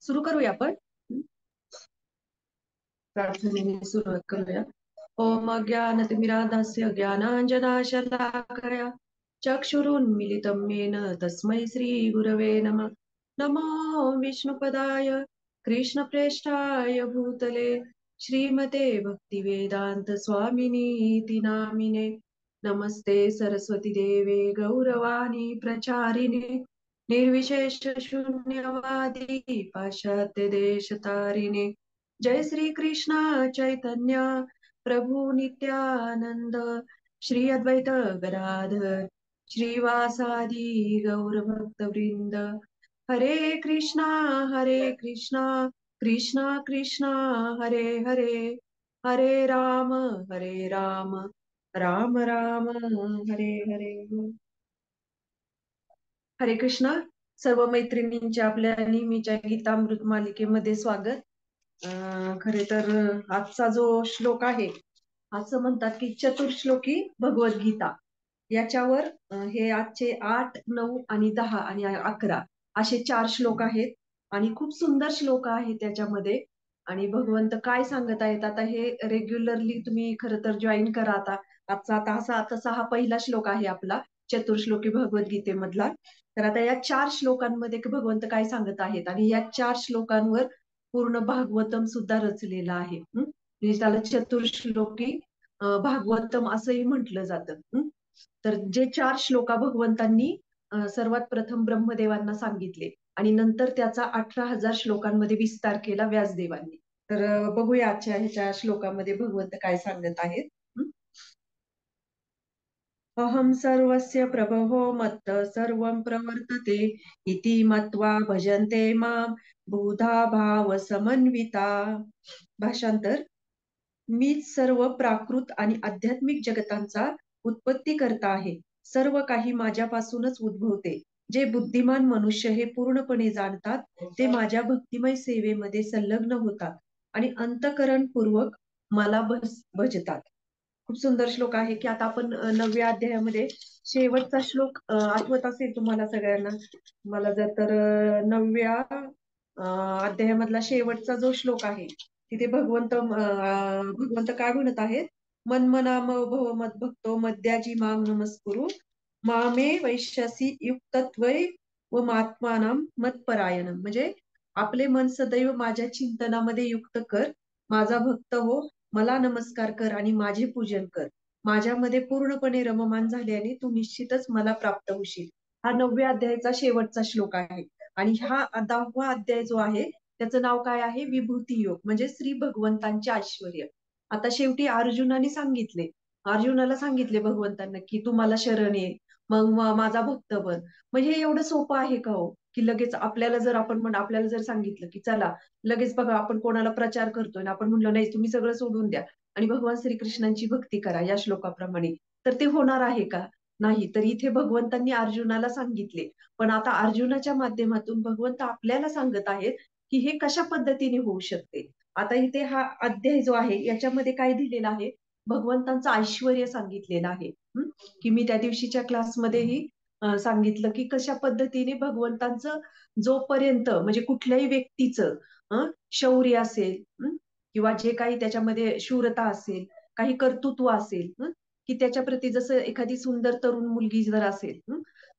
सुरू करूया आपण. प्रार्थनेने सुरुवात करूया. ओम अज्ञानतिमिरान्धस्य ज्ञानाञ्जनाशलाकया चक्षुरुन्मीलितं येन तस्मै श्रीगुरवे नमः. नमो विष्णुपदाय कृष्णप्रेष्ठाय भूतले श्रीमते भक्तिवेदान्त स्वामिनीति नामिने. नमस्ते सरस्वती देवे गौरवाणी प्रचारिणे निर्विशेष शून्यवादी पाश्चात्य देशतारिणे. जय श्री कृष्ण चैतन्य प्रभु नित्यानंद श्री अद्वैत गदाधर श्रीवासादि गौर भक्त वृंद. हरे कृष्णा कृष्णा कृष्णा हरे हरे, हरे राम राम राम हरे हरे. हरे कृष्णा. सर्व मैत्रिणींच्या आपल्या नेहमीच्या गीतामृत मालिकेमध्ये स्वागत. खरे तर आजचा जो श्लोक आहे, असं म्हणतात की चतुर्श्लोकी भगवद्गीता, याच्यावर हे आजचे 8, 9 आणि 10 आणि 11 असे 4 श्लोक आहेत आणि खूप सुंदर श्लोक आहेत त्याच्यामध्ये. आणि भगवंत काय सांगत आहेत आता हे रेग्युलरली तुम्ही खरं तर जॉईन करा. आता तसा हा पहिला श्लोक आहे आपला चतुर्श्लोकी भगवद्गीतेमधला. तर आता या 4 श्लोकांमध्ये भगवंत काय सांगत आहेत आणि या 4 श्लोकांवर पूर्ण भागवतम सुद्धा रचलेलं आहे. म्हणजे त्याला चतुर्श्लोकी भागवतम असंही म्हटलं जातं. तर जे 4 श्लोका भगवंतांनी सर्वात प्रथम ब्रह्मदेवांना सांगितले आणि नंतर त्याचा 18,000 श्लोकांमध्ये विस्तार केला व्यासदेवांनी. तर बघूया आजच्या ह्याच्या श्लोकामध्ये भगवंत काय सांगत आहेत. अहम सर्वस्य प्रभवो मत्तः सर्वं प्रवर्तते इति मत्वा भजन्ते माम बहुधा भाव समन्विता. भाषांतर: मीच सर्व प्राकृत आणि आध्यात्मिक जगतांचा उत्पत्ती करता आहे. सर्व काही माझ्यापासूनच उद्भवते. जे बुद्धिमान मनुष्य हे पूर्णपणे जाणतात ते माझ्या भक्तिमय सेवेमध्ये संलग्न होतात आणि अंतःकरणपूर्वक मला भजतात. खूप सुंदर श्लोक आहे की आता आपण 9व्या अध्यायामध्ये शेवटचा श्लोक आठवत असेल तुम्हाला सगळ्यांना. मला जर तर 9व्या अध्यायामधला शेवटचा जो श्लोक आहे तिथे भगवंत काय म्हणत आहेत, मन्मनाम भव मद्भक्तो मद्याजी माम नमस्कुरु मामे वैश्यसी युक्तत्वय व मात्मानाम मत्परायणम. म्हणजे आपले मन सदैव माझ्या चिंतनामध्ये युक्त कर, माझा भक्त हो, मला नमस्कार कर आणि माझे पूजन कर. माझ्यामध्ये पूर्णपणे रममान झाल्याने तू निश्चितच मला प्राप्त होशील. हा 9व्या अध्यायाचा शेवटचा श्लोक आहे. आणि हा 10वा अध्याय जो आहे त्याचं नाव काय आहे, विभूती योग, म्हणजे श्री भगवंतांचे ऐश्वर्य. आता शेवटी अर्जुनाला सांगितले भगवंतांना की तू मला शरण ये, मग माझा भक्त बन. मग हे एवढं सोपं आहे का हो, की लगेच आपल्याला जर सांगितलं की चला लगेच बघा आपण कोणाला प्रचार करतोय ना, आपण म्हणलं नाही तुम्ही सगळं सोडून द्या आणि भगवान श्रीकृष्णांची भक्ती करा या श्लोकाप्रमाणे, तर ते होणार आहे का? नाही. तर इथे भगवंतांनी अर्जुनाला सांगितले, पण आता अर्जुनाच्या माध्यमातून भगवंत आपल्याला सांगत आहेत की हे कशा पद्धतीने होऊ शकते. आता इथे हा अध्याय जो आहे याच्यामध्ये काय दिलेलं आहे, भगवंतांचं ऐश्वर्य सांगितलेलं आहे. की मी त्या दिवशीच्या क्लासमध्येही सांगितलं की कशा पद्धतीने भगवंतांचं जोपर्यंत म्हणजे कुठल्याही व्यक्तीचं शौर्य असेल किंवा जे काही त्याच्यामध्ये शूरता असेल, काही कर्तृत्व असेल, की त्याच्या प्रती जसं एखादी सुंदर तरुण मुलगी जर असेल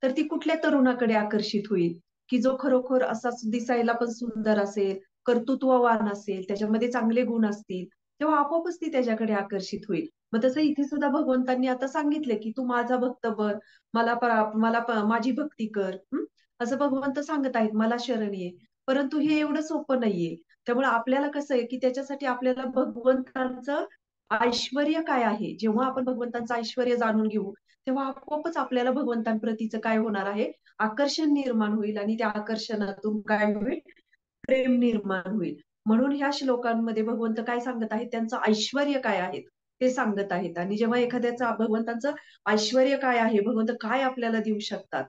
तर ती कुठल्या तरुणाकडे आकर्षित होईल, की जो खरोखर असा दिसायला पण सुंदर असेल, कर्तृत्ववान असेल, त्याच्यामध्ये चांगले गुण असतील, तेव्हा आपोआपच ती त्याच्याकडे आकर्षित होईल. मग तसं इथे सुद्धा भगवंतांनी आता सांगितले की तू माझा भक्त बन, माझी भक्ती कर. असं भगवंत सांगत आहेत, मला शरण ये. परंतु हे एवढं सोपं नाहीये. त्यामुळे आपल्याला कसं आहे की त्याच्यासाठी आपल्याला भगवंतांचं ऐश्वर्य काय आहे, जेव्हा आपण भगवंतांचं ऐश्वर्य जाणून घेऊ तेव्हा आपोआपच आपल्याला भगवंतांप्रतीचं काय होणार आहे, आकर्षण निर्माण होईल आणि त्या आकर्षणातून काय होईल, प्रेम निर्माण होईल. म्हणून ह्या श्लोकांमध्ये भगवंत काय सांगत आहेत, त्यांचं ऐश्वर्य काय आहे ते सांगत आहेत. आणि जेव्हा एखाद्याचं भगवंतांचं ऐश्वर्य काय आहे, भगवंत काय आपल्याला देऊ शकतात,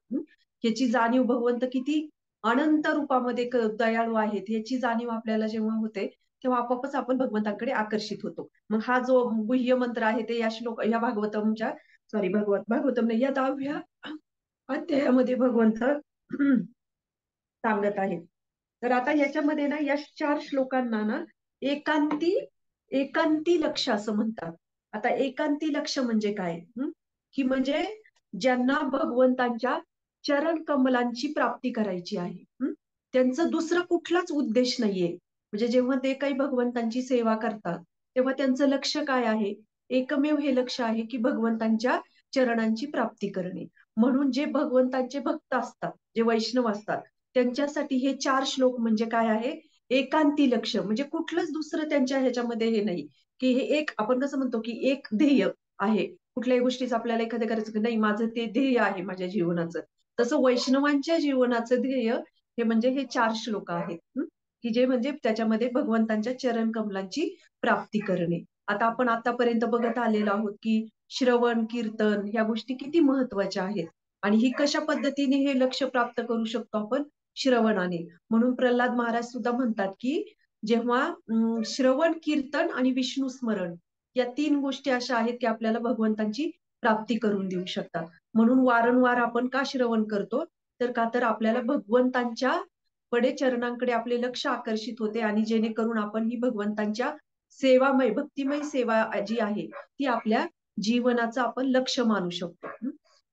याची जाणीव भगवंत किती अनंत रूपामध्ये दयाळू आहेत याची जाणीव आपल्याला जेव्हा होते, तेव्हा आपोआपच आपण भगवंतांकडे आकर्षित होतो. मग हा जो गुह्य मंत्र आहे ते या भागवतमच्या भागवतम नाही, या 10व्या अध्यायामध्ये भगवंत सांगत आहेत. तर आता याच्यामध्ये ना या 4 श्लोकांना ना एकांती एकांती लक्ष असं म्हणतात. आता एकांती लक्ष म्हणजे काय? की म्हणजे ज्यांना भगवंतांच्या चरण कमलांची प्राप्ती करायची आहे. त्यांचं दुसरं कुठलाच उद्देश नाहीये. म्हणजे जेव्हा ते काही भगवंतांची सेवा करतात, तेव्हा त्यांचं लक्ष काय आहे? एकमेव हे लक्ष आहे की भगवंतांच्या चरणांची प्राप्ती करणे. म्हणून जे भगवंतांचे भक्त असतात, जे वैष्णव असतात, त्यांच्यासाठी हे 4 श्लोक म्हणजे काय आहे? एकांती लक्ष म्हणजे कुठलंच दुसरं त्यांच्या ह्याच्यामध्ये हे नाही, की हे एक आपण कसं म्हणतो, की एक ध्येय आहे. कुठल्याही गोष्टीचं आपल्याला एखादं करायचं की नाही माझं ते ध्येय आहे माझ्या जीवनाचं. तसं वैष्णवांच्या जीवनाचं ध्येय हे म्हणजे हे 4 श्लोक आहेत. की जे म्हणजे त्याच्यामध्ये भगवंतांच्या चरण कमलांची प्राप्ती करणे. आता आपण आतापर्यंत बघत आलेलो आहोत, की श्रवण, कीर्तन ह्या गोष्टी किती महत्वाच्या आहेत. आणि ही कशा पद्धतीने हे लक्ष प्राप्त करू शकतो आपण? श्रवणाने. म्हणून प्रल्हाद महाराज सुद्धा म्हणतात, की जेव्हा श्रवण, कीर्तन आणि विष्णू स्मरण या 3 गोष्टी अशा आहेत, की आपल्याला भगवंतांची प्राप्ती करून देऊ शकतात. म्हणून वारंवार आपण का श्रवण करतो? तर आपल्याला भगवंतांच्या चरणांकडे आपले लक्ष आकर्षित होते आणि जेणेकरून आपण ही भगवंतांच्या सेवामय, भक्तिमय सेवा जी आहे, ती आपल्या जीवनाचं आपण लक्ष मानू शकतो.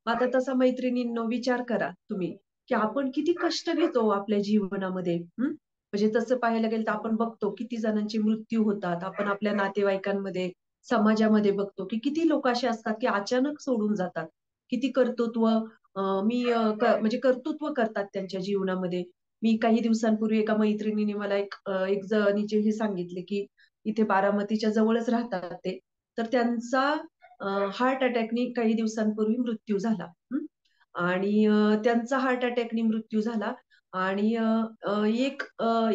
आता तसा मैत्रिणींनो विचार करा तुम्ही, की आपण किती कष्ट घेतो आपल्या जीवनामध्ये. म्हणजे तसं पाहायला गेलं तर आपण बघतो किती जणांचे मृत्यू होतात. आपण आपल्या नातेवाईकांमध्ये, समाजामध्ये बघतो, की किती लोक असे असतात, की अचानक सोडून जातात. किती कर्तृत्व म्हणजे कर्तृत्व करतात त्यांच्या जीवनामध्ये. मी काही दिवसांपूर्वी एका मैत्रिणीने मला एक जणीचे हे सांगितले, की इथे बारामतीच्या जवळच राहतात ते. तर त्यांचा हार्ट अटॅकनी काही दिवसांपूर्वी मृत्यू झाला. आणि त्यांचा हार्ट अटॅकनी मृत्यू झाला. आणि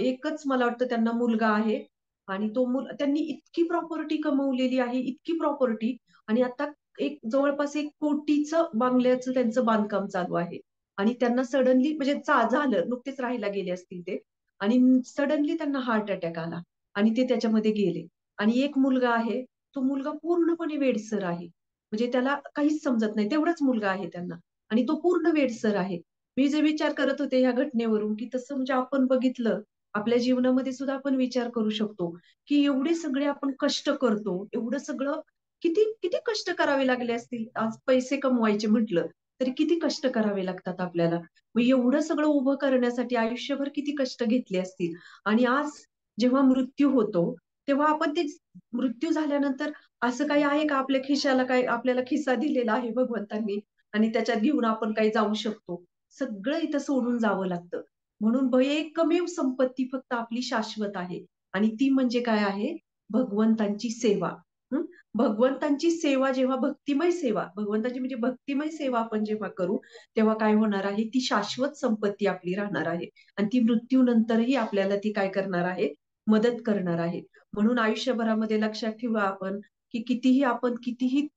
एकच मला वाटतं त्यांना मुलगा आहे. आणि त्यांनी इतकी प्रॉपर्टी कमवलेली आहे, इतकी प्रॉपर्टी. आणि आता जवळपास 1 कोटीचं बंगल्याचं त्यांचं बांधकाम चालू आहे. आणि त्यांना सडनली म्हणजे झालं, नुकतेच राहायला गेले असतील ते. आणि सडनली त्यांना हार्ट अटॅक आला आणि ते त्याच्यामध्ये गेले. आणि एक मुलगा आहे, तो मुलगा पूर्णपणे वेडसर आहे. म्हणजे त्याला काहीच समजत नाही, तेवढाच मुलगा आहे त्यांना. आणि तो पूर्ण वेडसर आहे. मी जे विचार करत होते ह्या घटनेवरून, की तसं म्हणजे आपण बघितलं, आपल्या जीवनामध्ये सुद्धा आपण विचार करू शकतो, की एवढे सगळे आपण कष्ट करतो, एवढं सगळं किती किती कष्ट करावे लागले असतील. आज पैसे कमवायचे म्हटलं, तरी किती कष्ट करावे लागतात आपल्याला. मग एवढं सगळं उभं करण्यासाठी आयुष्यभर किती कष्ट घेतले असतील. आणि आज जेव्हा मृत्यू होतो, तेव्हा आपण ते मृत्यू झाल्यानंतर असं काही आहे का आपल्या खिशाला काय आपल्याला खिसा दिलेला आहे भगवंतांनी आणि त्याच्यात घेऊन आपण काही जाऊ शकतो? सगळं इथं सोडून जावं लागतं. म्हणून एकमेव संपत्ती फक्त आपली शाश्वत आहे. आणि ती म्हणजे काय आहे? भगवंतांची सेवा. हं? भगवंतांची सेवा जेव्हा भक्तिमय सेवा, भगवंताची म्हणजे भक्तिमय सेवा आपण जेव्हा करू, तेव्हा काय होणार आहे? ती शाश्वत संपत्ती आपली राहणार आहे. आणि ती मृत्यूनंतरही आपल्याला ती काय करणार आहे? मदत करणार आहे. म्हणून आयुष्यभरामध्ये लक्षात ठेवा आपण, की कितीही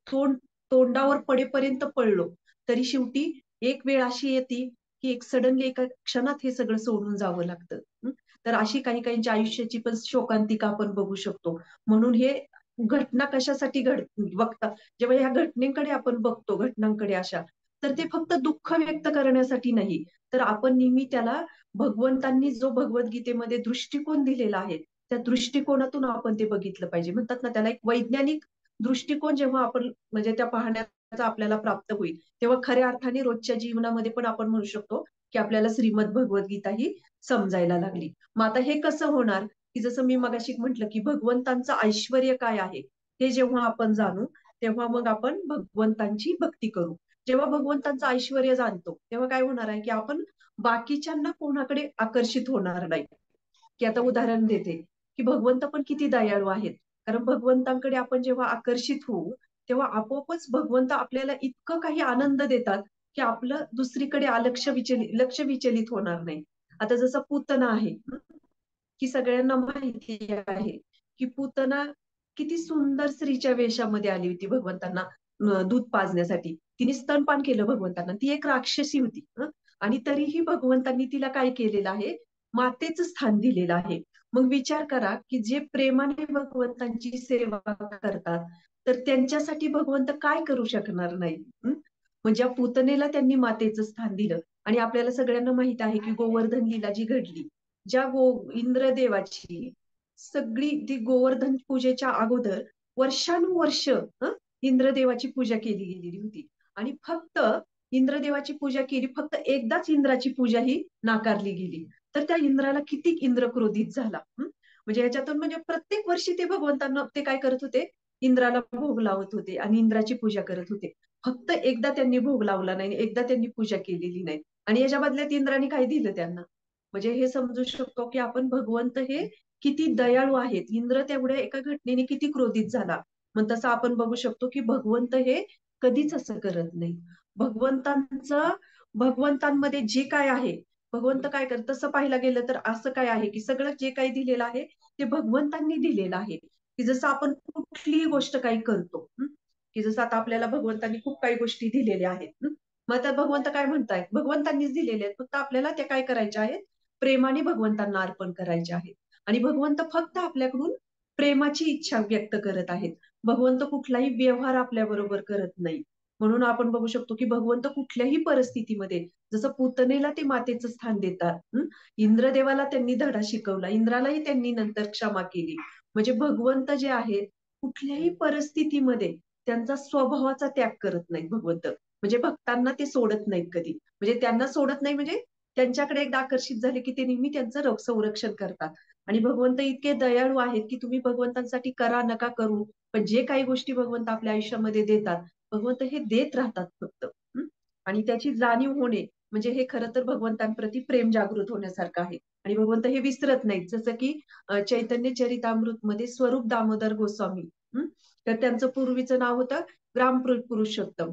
तोंड तोंडावर पडेपर्यंत पळलो, तरी शेवटी एक वेळ अशी येते, की एक सडनली एका क्षणात हे सगळं सोडून जावं लागतं. तर अशी काही काहींच्या आयुष्याची पण शोकांतिका आपण बघू शकतो. म्हणून हे घटना कशासाठी बघता जेव्हा ह्या घटनेकडे आपण बघतो, घटनांकडे अशा, तर ते फक्त दुःख व्यक्त करण्यासाठी नाही, तर आपण नेहमी त्याला भगवंतांनी जो भगवद्गीतेमध्ये दृष्टिकोन दिलेला आहे, त्या दृष्टिकोनातून आपण ते बघितलं पाहिजे. म्हणतात ना त्याला एक वैज्ञानिक दृष्टिकोन जेव्हा आपण म्हणजे त्या पाहण्याचा आपल्याला प्राप्त होईल, तेव्हा खऱ्या अर्थाने रोजच्या जीवनामध्ये पण आपण म्हणू शकतो, की आपल्याला श्रीमद भगवद्गीता ही समजायला लागली. मग आता हे कसं होणार? की जसं मी मगाशी म्हटलं, की भगवंतांचं ऐश्वर्य काय आहे? हे जेव्हा आपण जाणू, तेव्हा मग आपण भगवंतांची भक्ती करू. जेव्हा भगवंतांचं ऐश्वर्य जाणतो, तेव्हा काय होणार आहे, की आपण बाकीच्यांना कोणाकडे आकर्षित होणार नाही. की आता उदाहरण देते, की भगवंत पण किती दयाळू आहेत. कारण भगवंतांकडे आपण जेव्हा आकर्षित होऊ, तेव्हा आपोआपच भगवंत आपल्याला इतकं काही आनंद देतात, की आपलं दुसरीकडे लक्ष विचलित होणार नाही. आता जसं पूतना आहे. की सगळ्यांना माहिती आहे की पूतना किती सुंदर स्त्रीच्या वेशामध्ये आली होती भगवंतांना दूध पाजण्यासाठी. तिने स्तनपान केलं भगवंतांना. ती एक राक्षसी होती. आणि तरीही भगवंतांनी तिला काय केलेलं आहे, मातेचं स्थान दिलेलं आहे. मग विचार करा की जे प्रेमाने भगवंतांची सेवा करतात, तर त्यांच्यासाठी भगवंत काय करू शकणार नाही. म्हणजे ज्या पूतनेला त्यांनी मातेचं स्थान दिलं. आणि आपल्याला सगळ्यांना माहित आहे की गोवर्धन लीला जी घडली, ज्या इंद्रदेवाची सगळी ती गोवर्धन पूजेच्या अगोदर वर्षानुवर्ष इंद्रदेवाची पूजा केली गेलेली होती. आणि फक्त इंद्रदेवाची पूजा केली, फक्त एकदाच इंद्राची पूजा ही नाकारली गेली. तर त्या इंद्राला किती इंद्र क्रोधित झाला. म्हणजे याच्यातून म्हणजे प्रत्येक वर्षी ते भगवंतांना ते काय करत होते, इंद्राला भोग लावत होते आणि इंद्राची पूजा करत होते. फक्त एकदा त्यांनी भोग लावला नाही, एकदा त्यांनी पूजा केलेली नाही. आणि याच्या बदल्यात इंद्राने काय दिलं त्यांना. म्हणजे हे समजू शकतो की आपण भगवंत हे किती दयाळू आहेत. इंद्र तेवढ्या एका घटनेने किती क्रोधित झाला. मग तसं आपण बघू शकतो की भगवंत हे कधीच असं करत नाही. भगवंतांचं भगवंतांमध्ये जे काय आहे, भगवंत काय करत तसं पाहायला गेलं तर असं काय आहे की सगळं जे काही दिलेलं आहे ते भगवंतांनी दिलेलं आहे. की जसं आपण कुठलीही गोष्ट काही करतो, की जसं आता आपल्याला भगवंतांनी खूप काही गोष्टी दिलेल्या आहेत. मग आता भगवंत काय म्हणतायत, भगवंतांनीच दिलेले आहेत, फक्त आपल्याला त्या काय करायच्या आहेत, प्रेमाने भगवंतांना अर्पण करायचे आहेत. आणि भगवंत फक्त आपल्याकडून प्रेमाची इच्छा व्यक्त करत आहेत. भगवंत कुठलाही व्यवहार आपल्या बरोबर करत नाही. म्हणून आपण बघू शकतो की भगवंत कुठल्याही परिस्थितीमध्ये, जसं पूतनेला ते मातेचं स्थान देतात, इंद्रदेवाला त्यांनी धडा शिकवला, इंद्रालाही त्यांनी नंतर क्षमा केली. म्हणजे भगवंत जे आहेत कुठल्याही परिस्थितीमध्ये त्यांचा स्वभावाचा त्याग करत नाहीत भगवंत. म्हणजे भक्तांना ते सोडत नाहीत कधी. म्हणजे त्यांना सोडत नाही म्हणजे त्यांच्याकडे एकदा आकर्षित झाले की ते नेहमी त्यांचं संरक्षण करतात. आणि भगवंत इतके दयाळू आहेत की तुम्ही भगवंतांसाठी करा नका करू, पण जे काही गोष्टी भगवंत आपल्या आयुष्यामध्ये देतात, भगवंत हे देत राहतात फक्त. आणि त्याची जाणीव होणे म्हणजे हे खरं तर भगवंतांप्रती प्रेम जागृत होण्यासारखं आहे. आणि भगवंत हे विसरत नाहीत. जसं की चैतन्य चरितामृत मध्ये स्वरूप दामोदर गोस्वामी, तर त्यांचं पूर्वीचं नाव होतं राम पुरुषोत्तम.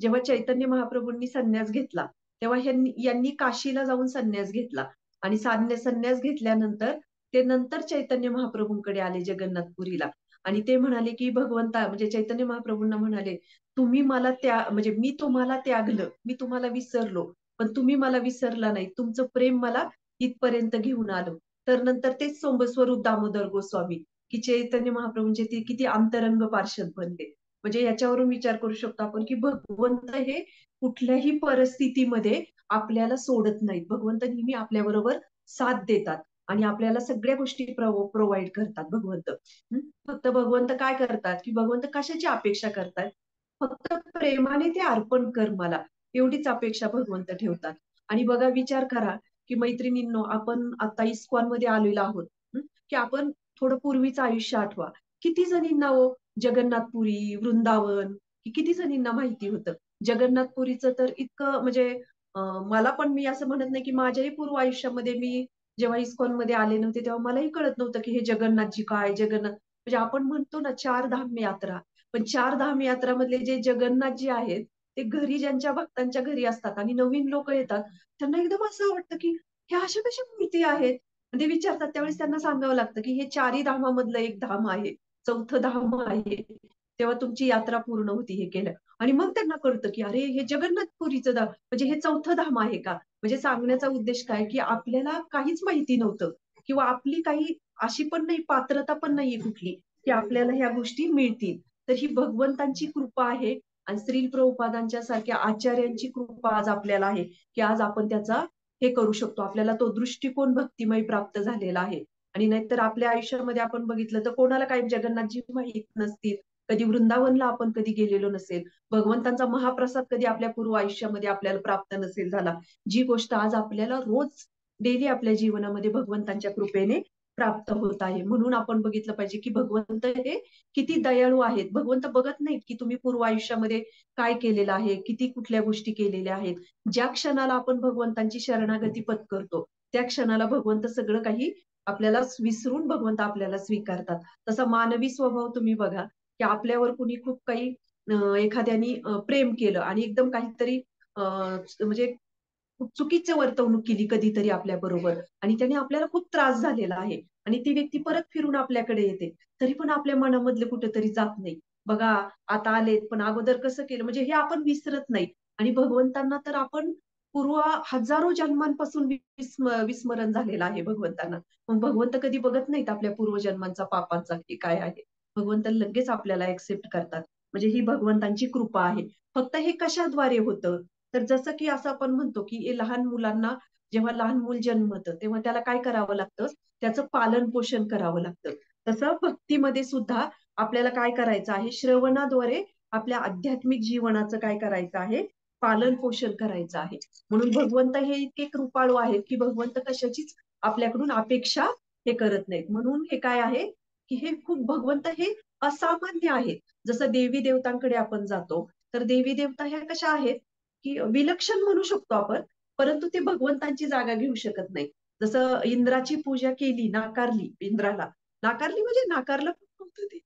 जेव्हा चैतन्य महाप्रभूंनी संन्यास घेतला, तेव्हा यांनी काशीला जाऊन संन्यास घेतला. आणि संन्यास घेतल्यानंतर ते नंतर चैतन्य महाप्रभूंकडे आले जगन्नाथपुरीला. आणि ते म्हणाले की भगवंता म्हणजे चैतन्य महाप्रभूंना म्हणाले, तुम्ही मला म्हणजे मी तुम्हाला त्यागलं, मी तुम्हाला विसरलो, पण तुम्ही मला विसरला नाही, तुमचं प्रेम मला इथपर्यंत घेऊन आलं. तर नंतर तेच स्वरूप दामोदर गोस्वामी, की चैतन्य महाप्रभूंचे ते किती अंतरंग पार्षद बनले. म्हणजे याच्यावरून विचार करू शकतो आपण की भगवंत हे कुठल्याही परिस्थितीमध्ये आपल्याला सोडत नाहीत. भगवंत नेहमी आपल्याबरोबर साथ देतात आणि आपल्याला सगळ्या गोष्टी प्रोव्हाइड करतात भगवंत. फक्त भगवंत काय करतात की भगवंत कशाची अपेक्षा करतात, फक्त प्रेमाने ते अर्पण कर मला, एवढीच अपेक्षा भगवंत ठेवतात. आणि बघा विचार करा की मैत्रिणींनो, आपण आता इस्कॉन मध्ये आलेलो आहोत, की आपण थोडं पूर्वीचं आयुष्य आठवा. किती जणींना हो जगन्नाथपुरी, वृंदावन किती जणींना माहिती होतं. जगन्नाथपुरीचं तर इतकं म्हणजे मला पण, मी असं म्हणत नाही की माझ्याही पूर्व आयुष्यामध्ये मी जेव्हा इस्कॉन मध्ये आले नव्हते तेव्हा मलाही कळत नव्हतं की हे जगन्नाथजी काय, जगन्नाथ म्हणजे आपण म्हणतो ना 4 धाम यात्रा, पण 4 धाम यात्रामधले जे जगन्नाथजी आहेत ते घरी ज्यांच्या भक्तांच्या घरी असतात आणि नवीन लोक येतात, त्यांना एकदम असं वाटतं की हे अशा कशा मूर्ती आहेत. ते विचारतात त्यावेळेस त्यांना सांगावं लागतं की हे 4 धामामधलं एक धाम आहे, 4थं धाम आहे. तेव्हा तुमची यात्रा पूर्ण होती हे केलं. आणि मग त्यांना कळतं की अरे हे जगन्नाथपुरीचं धाम म्हणजे हे 4थं धाम आहे का. म्हणजे सांगण्याचा उद्देश काय की आपल्याला काहीच माहिती नव्हतं किंवा आपली काही अशी पण नाही, पात्रता पण नाहीये कुठली की आपल्याला ह्या गोष्टी मिळतील. तर ही भगवंतांची कृपा आहे आणि श्रील प्रभुपादांच्या सारख्या आचार्यांची कृपा आज आपल्याला आहे की आज आपण त्याचा हे करू शकतो. आपल्याला तो दृष्टिकोन भक्तिमय प्राप्त झालेला आहे. आणि नाहीतर आपल्या आयुष्यामध्ये आपण बघितलं तर कोणाला काही जगन्नाथजी माहित नसतील, कधी वृंदावनला आपण कधी गेलेलो नसेल, भगवंतांचा महाप्रसाद कधी आपल्या पूर्व आयुष्यामध्ये आपल्याला प्राप्त नसेल झाला, जी गोष्ट आज आपल्याला रोज डेली आपल्या जीवनामध्ये भगवंतांच्या कृपेने प्राप्त होत आहे. म्हणून आपण बघितलं पाहिजे की भगवंत हे किती दयाळू आहेत. भगवंत बघत नाहीत की तुम्ही पूर्व आयुष्यामध्ये काय केलेलं आहे, किती कुठल्या गोष्टी केलेल्या आहेत. ज्या क्षणाला आपण भगवंतांची शरणागती पत्करतो त्या क्षणाला भगवंत सगळं काही आपल्याला विसरून भगवंत आपल्याला स्वीकारतात. तसा मानवी स्वभाव तुम्ही बघा की आपल्यावर कुणी खूप काही एखाद्यानी प्रेम केलं आणि एकदम काहीतरी म्हणजे खूप चुकीची वर्तवणूक केली कधीतरी आपल्या बरोबर आणि त्याने आपल्याला खूप त्रास झालेला आहे आणि ती व्यक्ती परत फिरून आपल्याकडे येते, तरी पण आपल्या मनामधले कुठेतरी जात नाही. बघा, आता आलेत पण अगोदर कसं केलं, म्हणजे हे आपण विसरत नाही. आणि भगवंतांना तर आपण पूर्व हजारो जन्मांपासून विस्मरण झालेलं आहे भगवंतांना. मग भगवंत कधी बघत नाहीत आपल्या पूर्वजन्मांचा पापांचा की काय आहे. भगवंत लगेच आपल्याला एक्सेप्ट करतात. म्हणजे ही भगवंतांची कृपा आहे. फक्त हे कशाद्वारे होतं, तर जसं की असं आपण म्हणतो की लहान मुलांना, जेव्हा लहान मूल जन्मतं तेव्हा त्याला काय करावं लागतं, त्याचं पालन पोषण करावं लागतं. तसं भक्तीमध्ये सुद्धा आपल्याला काय करायचं आहे, श्रवणाद्वारे आपल्या आध्यात्मिक जीवनाचं काय करायचं आहे, पालन पोषण करायचं आहे. म्हणून भगवंत हे इतके कृपाळू आहेत की भगवंत कशाचीच आपल्याकडून अपेक्षा हे करत नाहीत. म्हणून हे काय आहे की हे खूप, भगवंत हे असामान्य आहेत. जसं देवी देवतांकडे आपण जातो तर देवी देवता ह्या कशा आहेत की विलक्षण म्हणू शकतो आपण, परंतु ते भगवंतांची जागा घेऊ शकत नाही. जसं इंद्राची पूजा केली, नाकारली इंद्राला, नाकारली म्हणजे नाकारलं पण नव्हतं ते.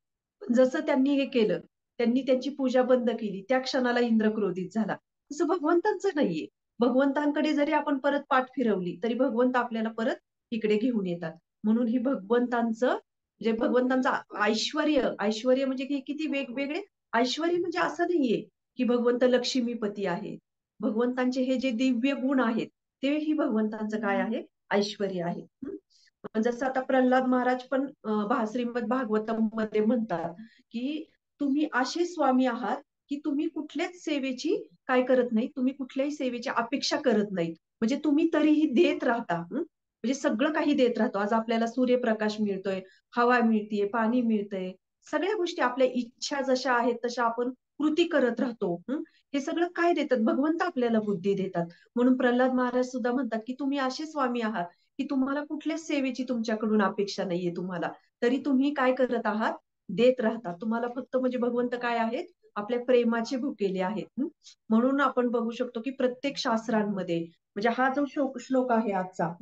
पण जसं त्यांनी हे केलं, त्यांनी त्यांची पूजा बंद केली, त्या क्षणाला इंद्र क्रोधित झाला. तसं भगवंतांचं नाहीये. भगवंतांकडे जरी आपण परत पाठ फिरवली तरी भगवंत आपल्याला परत इकडे घेऊन येतात. म्हणून ही भगवंतांचं, जे भगवंतांचं ऐश्वर्य म्हणजे की किती वेगवेगळे ऐश्वर्य, म्हणजे असं नाहीये की भगवंत लक्ष्मीपती आहे. भगवंतांचे हे जे दिव्य गुण आहेत ते ही भगवंतांचं काय आहे, ऐश्वर्य आहे. जसं आता प्रल्हाद महाराज पण श्रीमद भागवतम मध्ये म्हणतात की तुम्ही असे स्वामी आहात की तुम्ही कुठल्याच सेवेची काय करत नाही, तुम्ही कुठल्याही सेवेची अपेक्षा करत नाही, म्हणजे तुम्ही तरीही देत राहता. म्हणजे सगळं काही देत राहतो. आज आपल्याला सूर्यप्रकाश मिळतोय, हवा मिळतीये, पाणी मिळतंय, सगळ्या गोष्टी आपल्या इच्छा जशा आहेत तशा आपण कृती करत राहतो. हे सगळं काय देतात, भगवंत आपल्याला बुद्धी देतात. म्हणून प्रल्हाद महाराज सुद्धा म्हणतात की तुम्ही असे स्वामी आहात की तुम्हाला कुठल्याच सेवेची तुमच्याकडून अपेक्षा नाहीये तुम्हाला, तरी तुम्ही काय करत आहात, देत राहतात. तुम्हाला फक्त म्हणजे भगवंत काय आहेत, आपल्या प्रेमाचे भुकेले आहेत. म्हणून आपण बघू शकतो की प्रत्येक शास्त्रांमध्ये, म्हणजे हा जो श्लोक आहे आजचा,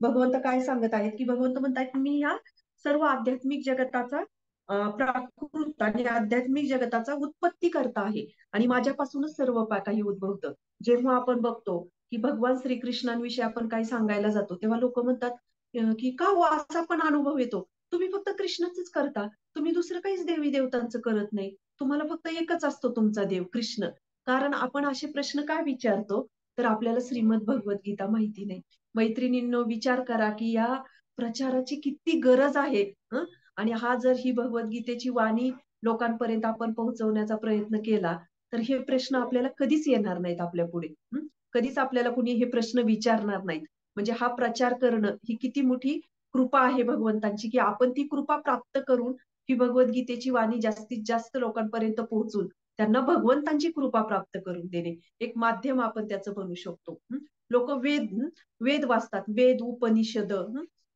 भगवंत काय सांगत आहेत की भगवंत म्हणतात मी या सर्व आध्यात्मिक जगताचा प्राकृत आणि आध्यात्मिक जगताचा उत्पत्ती करता आहे आणि माझ्यापासूनच सर्व काही उद्भवतं. जेव्हा आपण बघतो की भगवान श्रीकृष्णांविषयी आपण काही सांगायला जातो तेव्हा लोक म्हणतात की का हो असा पण अनुभव येतो, तुम्ही फक्त कृष्णाचंच करता, तुम्ही दुसरं काहीच देवी देवतांचं करत नाही, तुम्हाला फक्त एकच असतो तुमचा देव कृष्ण. कारण आपण असे प्रश्न काय विचारतो, तर आपल्याला श्रीमद भगवद्गीता माहिती नाही. मैत्रिणींनो, विचार करा की या प्रचाराची किती गरज आहे. आणि हा जर ही भगवद्गीतेची वाणी लोकांपर्यंत आपण पोहोचवण्याचा प्रयत्न केला तर हे प्रश्न आपल्याला कधीच येणार नाहीत आपल्या पुढे. कधीच आपल्याला कुणी हे प्रश्न विचारणार नाहीत. म्हणजे हा प्रचार करणं ही किती मोठी कृपा आहे भगवंतांची की आपण ती कृपा प्राप्त करून ही भगवद्गीतेची वाणी जास्तीत जास्त लोकांपर्यंत पोहोचून त्यांना भगवंतांची कृपा प्राप्त करून देणे, एक माध्यम आपण त्याचं बनू शकतो. लोक वेद वाचतात, वेद उपनिषद.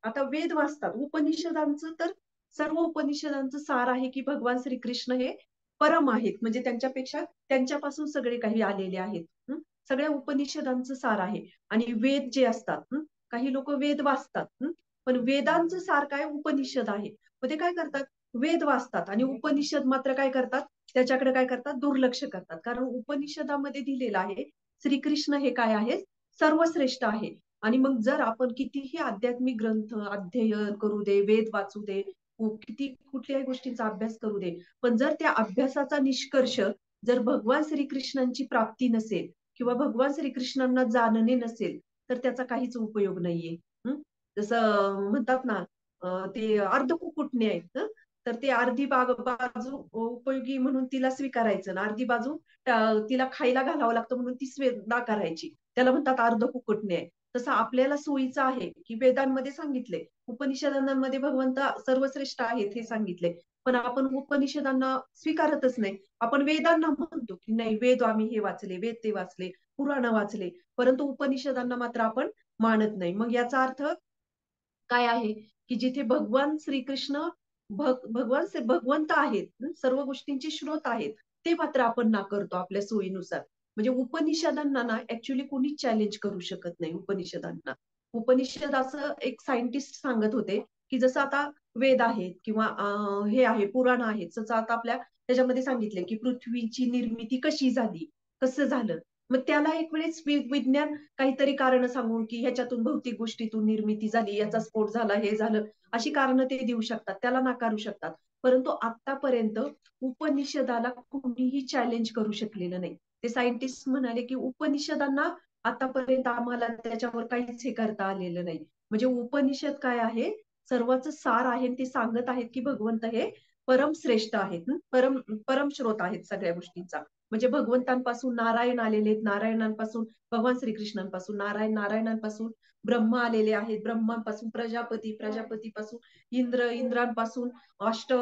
आता वेद वाचतात, उपनिषदांचं तर सर्व उपनिषदांचं सार आहे की भगवान श्रीकृष्ण हे परम आहेत, म्हणजे त्यांच्यापेक्षा त्यांच्यापासून सगळे काही आलेले आहेत. सगळ्या उपनिषदांचं सार आहे. आणि वेद जे असतात, काही लोक वेद वाचतात, पण वेदांचं सार काय, उपनिषद आहे. मग ते काय करतात, वेद वाचतात आणि उपनिषद मात्र काय करतात, त्याच्याकडे काय करतात, दुर्लक्ष करतात. कारण उपनिषदामध्ये दिलेलं आहे श्रीकृष्ण हे काय आहे, सर्वश्रेष्ठ आहे. आणि मग जर आपण कितीही आध्यात्मिक ग्रंथ अध्ययन करू दे, वेद वाचू दे, किती कुठल्याही गोष्टींचा अभ्यास करू दे, पण जर त्या अभ्यासाचा निष्कर्ष जर भगवान श्रीकृष्णांची प्राप्ती नसेल किंवा भगवान श्रीकृष्णांना जाणणे नसेल तर त्याचा काहीच उपयोग नाहीये. जसं म्हणतात ना, ते अर्धकुकुटणे आहेत, तर ते अर्धी बाजू उपयोगी म्हणून तिला स्वीकारायचं ना, अर्धी बाजू तिला खायला घालावं लागतं म्हणून ती नाकारायची, त्याला म्हणतात अर्धकुकुटणे आहे. तसं आपल्याला सोयीचं आहे की वेदांमध्ये सांगितले, उपनिषदांमध्ये भगवंत सर्वश्रेष्ठ आहेत हे सांगितले, पण आपण उपनिषदांना स्वीकारतच नाही. आपण वेदांना म्हणतो की नाही, वेद आम्ही हे वाचले, वेद ते वाचले, पुराण वाचले, परंतु उपनिषदांना मात्र आपण मानत नाही. मग याचा अर्थ काय आहे की जिथे भगवान श्रीकृष्ण भगवंत आहेत, सर्व गोष्टींचे स्रोत आहेत, ते मात्र आपण नाकारतो आपल्या सोयीनुसार. म्हणजे उपनिषदांना ना ऍक्च्युली कोणीच चॅलेंज करू शकत नाही उपनिषदांना. उपनिषद असं एक सायंटिस्ट सांगत होते की जसं आता वेद आहेत किंवा हे आहे पुराण आहेत, जसं आता आपल्या त्याच्यामध्ये सांगितले की पृथ्वीची निर्मिती कशी झाली, कसं झालं, मग त्याला एक वेळेस विज्ञान काहीतरी कारण सांगून की ह्याच्यातून भौतिक गोष्टीतून निर्मिती झाली, याचा स्फोट झाला, हे झालं, अशी कारणं ते देऊ शकतात, त्याला नाकारू शकतात. परंतु आतापर्यंत उपनिषदाला कुणीही चॅलेंज करू शकलेलं नाही. ते सायंटिस्ट म्हणाले की उपनिषदांना आतापर्यंत आम्हाला त्याच्यावर काहीच हे करता आलेलं नाही. म्हणजे उपनिषद काय आहे, सर्वांचं सार आहे आणि ते सांगत आहेत की भगवंत हे परमश्रेष्ठ आहेत, परमस्रोत आहेत सगळ्या गोष्टींचा. म्हणजे भगवंतांपासून नारायण आलेले आहेत, नारायणांपासून भगवान श्रीकृष्णांपासून नारायणांपासून ब्रह्मा आलेले आहेत, ब्रह्मांपासून प्रजापती, प्रजापतीपासून इंद्र, इंद्रांपासून अष्ट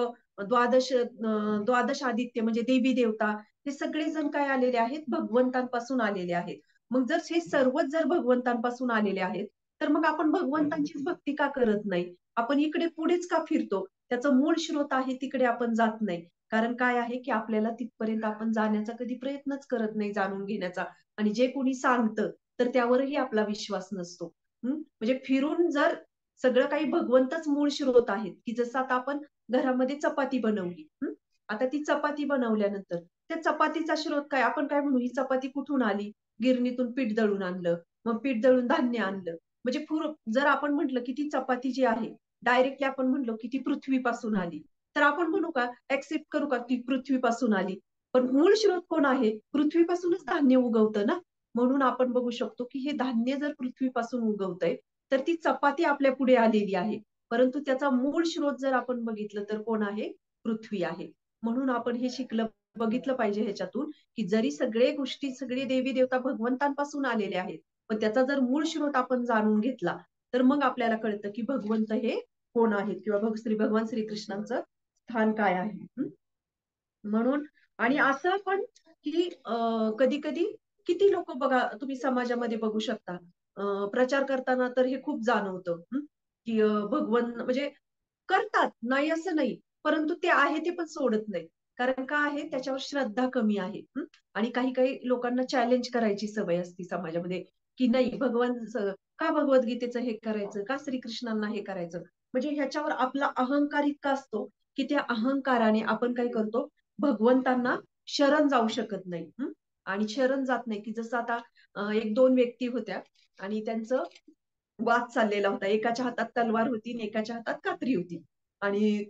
द्वादश आदित्य म्हणजे देवी देवता, हे सगळेजण काय आलेले आहेत, भगवंतांपासून आलेले आहेत. मग जर हे सर्वच जर भगवंतांपासून आलेले आहेत, तर मग आपण भगवंतांचीच भक्ती का करत नाही? आपण इकडे पुढेच का फिरतो? त्याचं मूळ स्रोत आहे तिकडे आपण जात नाही. कारण काय आहे की आपल्याला तिथपर्यंत आपण जाण्याचा कधी प्रयत्नच करत नाही, जाणून घेण्याचा. आणि जे कोणी सांगतं तर त्यावरही आपला विश्वास नसतो. म्हणजे फिरून जर सगळं काही भगवंतच मूळ स्रोत आहेत, की जसं आता आपण घरामध्ये चपाती बनवली. आता ती चपाती बनवल्यानंतर त्या चपातीचा स्रोत काय, आपण काय म्हणू, ही चपाती कुठून आली? गिरणीतून पीठ दळून आणलं, मग पीठ दळून धान्य आणलं. म्हणजे जर आपण म्हटलं की ती चपाती जी आहे, डायरेक्टली आपण म्हणलो की ती पृथ्वीपासून आली, तर आपण म्हणू का, ऍक्सेप्ट करू का ती पृथ्वीपासून आली? पण मूळ स्रोत कोण आहे? पृथ्वीपासूनच धान्य उगवतं ना. म्हणून आपण बघू शकतो की हे धान्य जर पृथ्वीपासून उगवतंय, तर ती चपाती आपल्या पुढे आलेली आहे. परंतु त्याचा मूळ स्रोत जर आपण बघितलं तर कोण आहे? पृथ्वी आहे. म्हणून आपण हे बघितलं पाहिजे ह्याच्यातून, की जरी सगळे गोष्टी, सगळे देवी देवता भगवंतांपासून आलेले आहेत, पण त्याचा जर मूळ स्रोत आपण जाणून घेतला, तर मग आपल्याला कळतं की भगवंत हे कोण आहेत, किंवा भगवान श्रीकृष्णांचं स्थान काय आहे. म्हणून आणि असं पण की कधी कधी किती लोक बघा, तुम्ही समाजामध्ये बघू शकता, प्रचार करताना तर हे खूप जाणवतं, की भगवन म्हणजे करतात, नाही असं नाही. परंतु ते आहे ते पण सोडत नाही. कारण का आहे, त्याच्यावर श्रद्धा कमी आहे. आणि काही काही लोकांना चॅलेंज करायची सवय असते समाजामध्ये, की नाही का भगवद्गीतेचं हे करायचं, का श्रीकृष्णांना हे करायचं. म्हणजे ह्याच्यावर आपला अहंकार इतका असतो, की त्या अहंकाराने आपण काय करतो, भगवंतांना शरण जाऊ शकत नाही. आणि शरण जात नाही, की जसं आता एक दोन व्यक्ती होत्या आणि त्यांचं वाद चाललेला होता. एकाच्या हातात तलवार होती आणि एकाच्या हातात कात्री होती. आणि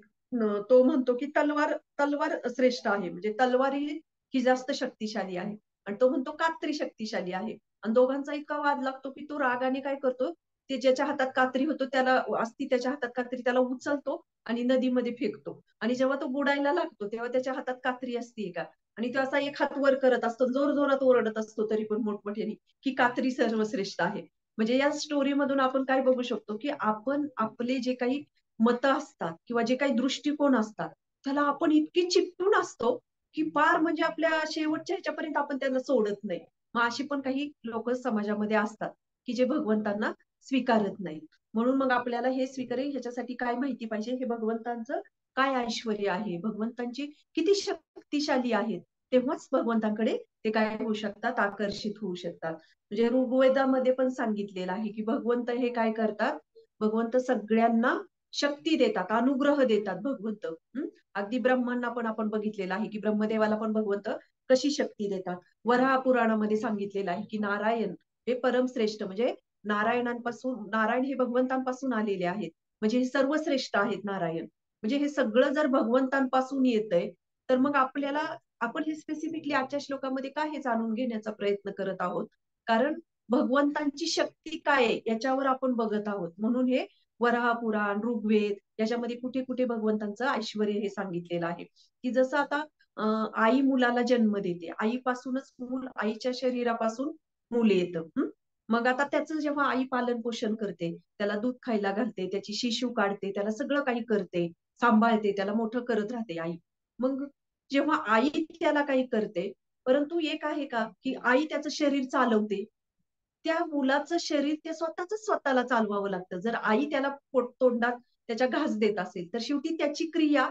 तो म्हणतो की तलवार तलवार श्रेष्ठ आहे. म्हणजे तलवार ही जास्त शक्तिशाली आहे. आणि तो म्हणतो कात्री शक्तिशाली आहे. आणि दोघांचा इतका वाद लागतो की तो रागाने काय करतो, ते ज्याच्या हातात कात्री होतो त्याला असती त्याच्या हातात कात्री, त्याला उचलतो आणि नदीमध्ये फेकतो. आणि जेव्हा तो बुडायला लागतो तेव्हा त्याच्या हातात कात्री असते का, आणि तो असा एक हात वर करत असतो, जोर जोरात ओरडत असतो तरी पण मोठमोठ्याने, की कात्री सर्वश्रेष्ठ आहे. म्हणजे या स्टोरी मधून आपण काय बघू शकतो, की आपण आपले जे काही मतं असतात किंवा जे काही दृष्टिकोन असतात, त्याला आपण इतकी चिकटून असतो, की फार म्हणजे आपल्या शेवटच्या ह्याच्यापर्यंत आपण त्यांना सोडत नाही. मग अशी पण काही लोक समाजामध्ये असतात, की जे भगवंतांना स्वीकारत नाही. म्हणून मग आपल्याला हे स्वीकारे ह्याच्यासाठी काय माहिती पाहिजे, हे भगवंतांचं काय ऐश्वर्य आहे, भगवंतांची किती शक्तिशाली आहेत, तेव्हाच भगवंतांकडे ते काय होऊ शकतात, आकर्षित होऊ शकतात. म्हणजे ऋग्वेदामध्ये पण सांगितलेलं आहे की भगवंत हे काय करतात, भगवंत सगळ्यांना शक्ती देतात, अनुग्रह देतात भगवंत. अगदी ब्रह्मांना पण आपण बघितलेलं आहे की ब्रह्मदेवाला पण भगवंत कशी शक्ती देतात. वराह पुराणामध्ये सांगितलेलं आहे की नारायण हे परमश्रेष्ठ, म्हणजे नारायण हे भगवंतांपासून आलेले आहेत. म्हणजे हे सर्वश्रेष्ठ आहेत नारायण. म्हणजे हे सगळं जर भगवंतांपासून येतंय, तर मग आपण हे स्पेसिफिकली आजच्या श्लोकामध्ये का हे जाणून घेण्याचा प्रयत्न करत आहोत, कारण भगवंतांची शक्ती काय आहे याच्यावर आपण बघत आहोत. म्हणून हे वराह पुराण, ऋग्वेद याच्यामध्ये कुठे कुठे भगवंतांचं ऐश्वर हे सांगितलेलं आहे. की जसं आता आई मुलाला जन्म देते, आईपासूनच मूल, आईच्या शरीरापासून मूल येतं. मग आता त्याचं जेव्हा आई पालन पोषण करते, त्याला दूध खायला घालते, त्याची शिशू काढते, त्याला सगळं काही करते, सांभाळते, त्याला मोठं करत राहते आई. मग जेव्हा आई त्याला काही करते, परंतु एक आहे का, की आई त्याचं शरीर चालवते. त्या मुलाचं शरीर ते स्वतःला चालवावं लागतं. जर आई त्याला तोंडात त्याच्या घास देत असेल, तर शेवटी त्याची क्रिया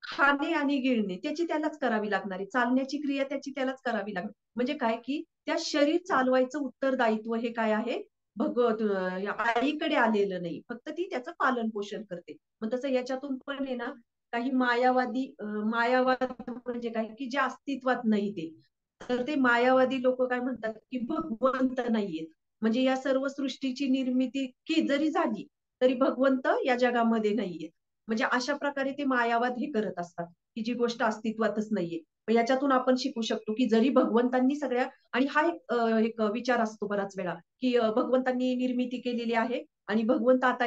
खाणे आणि गिळणे त्याची त्यालाच करावी लागणार आहे. चालण्याची क्रिया त्याची त्यालाच करावी लागणार. म्हणजे काय, की त्या शरीर चालवायचं उत्तरदायित्व हे काय आहे? आईकडे आलेलं नाही. फक्त ती त्याचं पालन पोषण करते. मग तसं याच्यातून पण आहे ना, काही मायावाद म्हणजे काय, की जे अस्तित्वात नाही ते. तर ते मायावादी लोक काय म्हणतात की भगवंत नाहीयेत. म्हणजे या सर्व सृष्टीची निर्मिती की जरी झाली तरी भगवंत या जगामध्ये नाहीये. म्हणजे अशा प्रकारे ते मायावाद हे करत असतात की जी गोष्ट अस्तित्वातच नाहीये. मग याच्यातून आपण शिकू शकतो की जरी भगवंतांनी सगळ्या, आणि हा एक विचार असतो बराच वेळा की भगवंतांनी निर्मिती केलेली आहे आणि भगवंत आता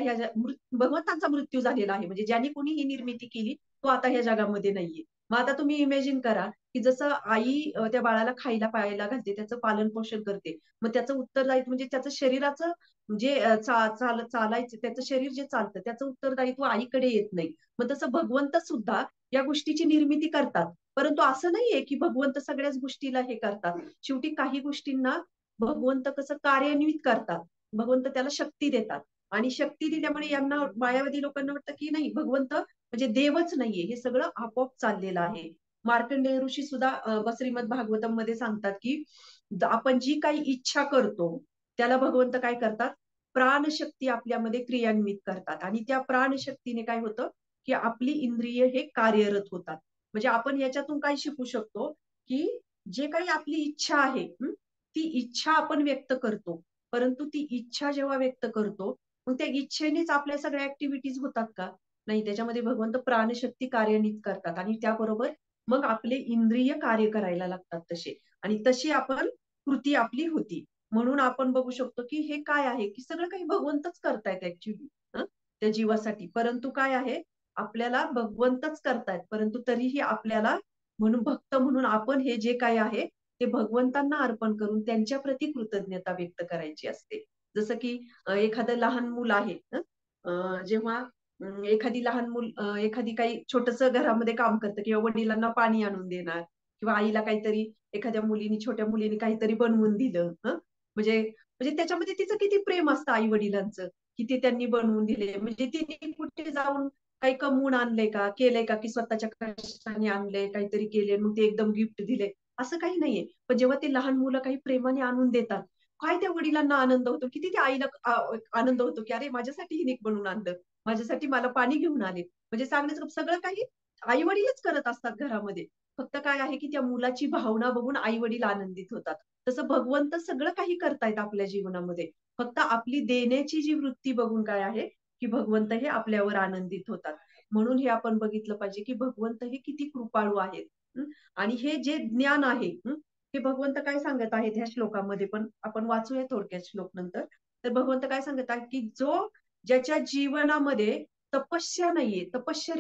भगवंतांचा मृत्यू झालेला आहे, म्हणजे ज्यांनी कोणी ही निर्मिती केली तो आता ह्या जगामध्ये नाहीये. मग आता तुम्ही इमॅजिन करा की जसं आई त्या बाळाला खायला प्यायला घालते, त्याचं पालन पोषण करते, मग त्याचं उत्तरदायित्व म्हणजे त्याचं शरीराचं जे चालायचं त्याचं शरीर जे चालतं त्याचं उत्तरदायित्व आईकडे येत नाही. मग तसं भगवंत सुद्धा या गोष्टीची निर्मिती करतात, परंतु असं नाहीये की भगवंत सगळ्याच गोष्टीला हे करतात. शेवटी काही गोष्टींना भगवंत कसं कार्यान्वित करतात, भगवंत त्याला शक्ती देतात. आणि शक्ती दिल्यामुळे यांना मायावादी लोकांना वाटतं की नाही भगवंत म्हणजे देवच नाहीये, हे सगळं आपोआप चाललेलं आहे. मार्कंडेय ऋषी सुद्धा श्रीमद भागवतम मध्ये सांगतात की आपण जी काही इच्छा करतो त्याला भगवंत काय करतात, प्राणशक्ती आपल्यामध्ये क्रियान्वित करतात आणि त्या प्राणशक्तीने काय होतं की आपली इंद्रिय हे कार्यरत होतात. म्हणजे आपण याच्यातून काय शिकू शकतो की जे काही आपली इच्छा आहे ती इच्छा आपण व्यक्त करतो, परंतु ती इच्छा जेव्हा व्यक्त करतो मग त्या इच्छेनेच आपल्या सगळ्या ऍक्टिव्हिटीज होतात का? नाही, त्याच्यामध्ये भगवंत प्राणशक्ती कार्यान्वित करतात आणि त्याबरोबर मग आपले इंद्रिय कार्य करायला लागतात तसे, आणि तशी आपण कृती आपली होती. म्हणून आपण बघू शकतो की हे काय आहे की सगळं काही भगवंतच करतायत ऍक्च्युली त्या जीवासाठी. परंतु काय आहे, आपल्याला भगवंतच करतायत, परंतु तरीही आपल्याला म्हणून भक्त म्हणून आपण हे जे काय आहे ते भगवंतांना अर्पण करून त्यांच्या प्रती कृतज्ञता व्यक्त करायची असते. जसं की एखादं लहान मूल आहे जेव्हा एखादी लहान मूल एखादी काही छोटस घरामध्ये काम करतं किंवा वडिलांना पाणी आणून देणार किंवा आईला काहीतरी एखाद्या मुलीनी छोट्या मुलीने काहीतरी बनवून दिलं म्हणजे म्हणजे त्याच्यामध्ये तिचं किती प्रेम असतं आई वडिलांचं की ते त्यांनी बनवून दिले, म्हणजे तिने कुठे जाऊन काही कमवून आणलंय का, केलंय का की स्वतःच्या कष्टाने आणलंय काहीतरी केले मग ते एकदम गिफ्ट दिले, असं काही नाहीये. पण जेव्हा ते लहान मुलं काही प्रेमाने आणून देतात काय त्या वडिलांना आनंद होतो, किती त्या आईला आनंद होतो की अरे माझ्यासाठी हिने बनवून आणलं, माझ्यासाठी मला पाणी घेऊन आले. म्हणजे सांगण्याचं सगळं काही आई वडीलच करत असतात घरामध्ये. फक्त काय आहे की त्या मुलाची भावना बघून आई वडील आनंदित होतात. तसं भगवंत सगळं काही करतायत आपल्या जीवनामध्ये, फक्त आपली देण्याची जी वृत्ती बघून काय आहे की भगवंत हे आपल्यावर आनंदित होतात. म्हणून हे आपण बघितलं पाहिजे की भगवंत हे किती कृपाळू आहेत. आणि हे जे ज्ञान आहे हे भगवंत काय सांगत आहेत ह्या श्लोकामध्ये, पण आपण वाचूया थोडक्यात श्लोक नंतर. तर भगवंत काय सांगत आहेत की ज्याच्या जीवनामध्ये तपश्चर्या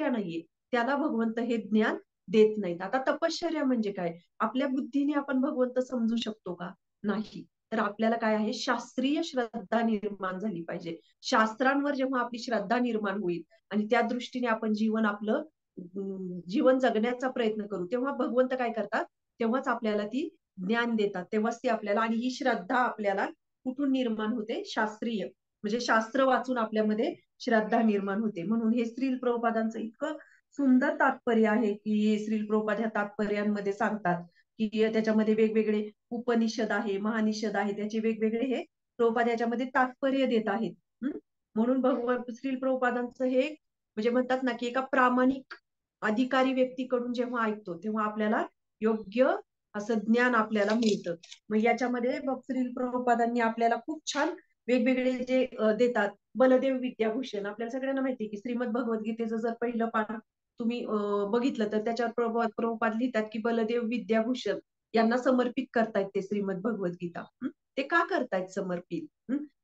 नाहीये त्याला भगवंत हे ज्ञान देत नाहीत. आता तपश्चर्या म्हणजे काय, आपल्या बुद्धीने आपण भगवंत समजू शकतो का? नाही. तर आपल्याला काय आहे, शास्त्रीय श्रद्धा निर्माण झाली पाहिजे. शास्त्रांवर जेव्हा आपली श्रद्धा निर्माण होईल आणि त्या दृष्टीने आपण जीवन जगण्याचा प्रयत्न करू तेव्हा भगवंत काय करतात, तेव्हाच आपल्याला ती ज्ञान देतात, तेव्हाच ती आपल्याला, आणि ही श्रद्धा आपल्याला कुठून निर्माण होते, शास्त्रीय म्हणजे शास्त्र वाचून आपल्यामध्ये श्रद्धा निर्माण होते. म्हणून हे श्रील प्रभुपादांचं इतकं सुंदर तात्पर्य आहे की श्रील प्रभुपाद ह्या तात्पर्यांमध्ये सांगतात की त्याच्यामध्ये वेगवेगळे उपनिषद आहे, महानिषद आहे, त्याचे वेगवेगळे हे प्रभुपाद याच्यामध्ये तात्पर्य देत आहेत. म्हणून भगवान श्रील प्रभुपादांचं हे म्हणजे म्हणतात ना की एका प्रामाणिक अधिकारी व्यक्तीकडून जेव्हा ऐकतो तेव्हा आपल्याला योग्य असं ज्ञान आपल्याला मिळतं. मग याच्यामध्ये मग श्रील प्रभुपादांनी आपल्याला खूप छान वेगवेगळे जे देतात. बलदेव विद्याभूषण आपल्याला सगळ्यांना माहिती आहे की श्रीमद भगवद्गीतेचं जर पहिलं पान तुम्ही बघितलं तर त्याच्यावर प्रभुपाद लिहितात की बलदेव विद्याभूषण यांना समर्पित करतायत ते श्रीमद भगवद्गीता. ते का करतायत समर्पित?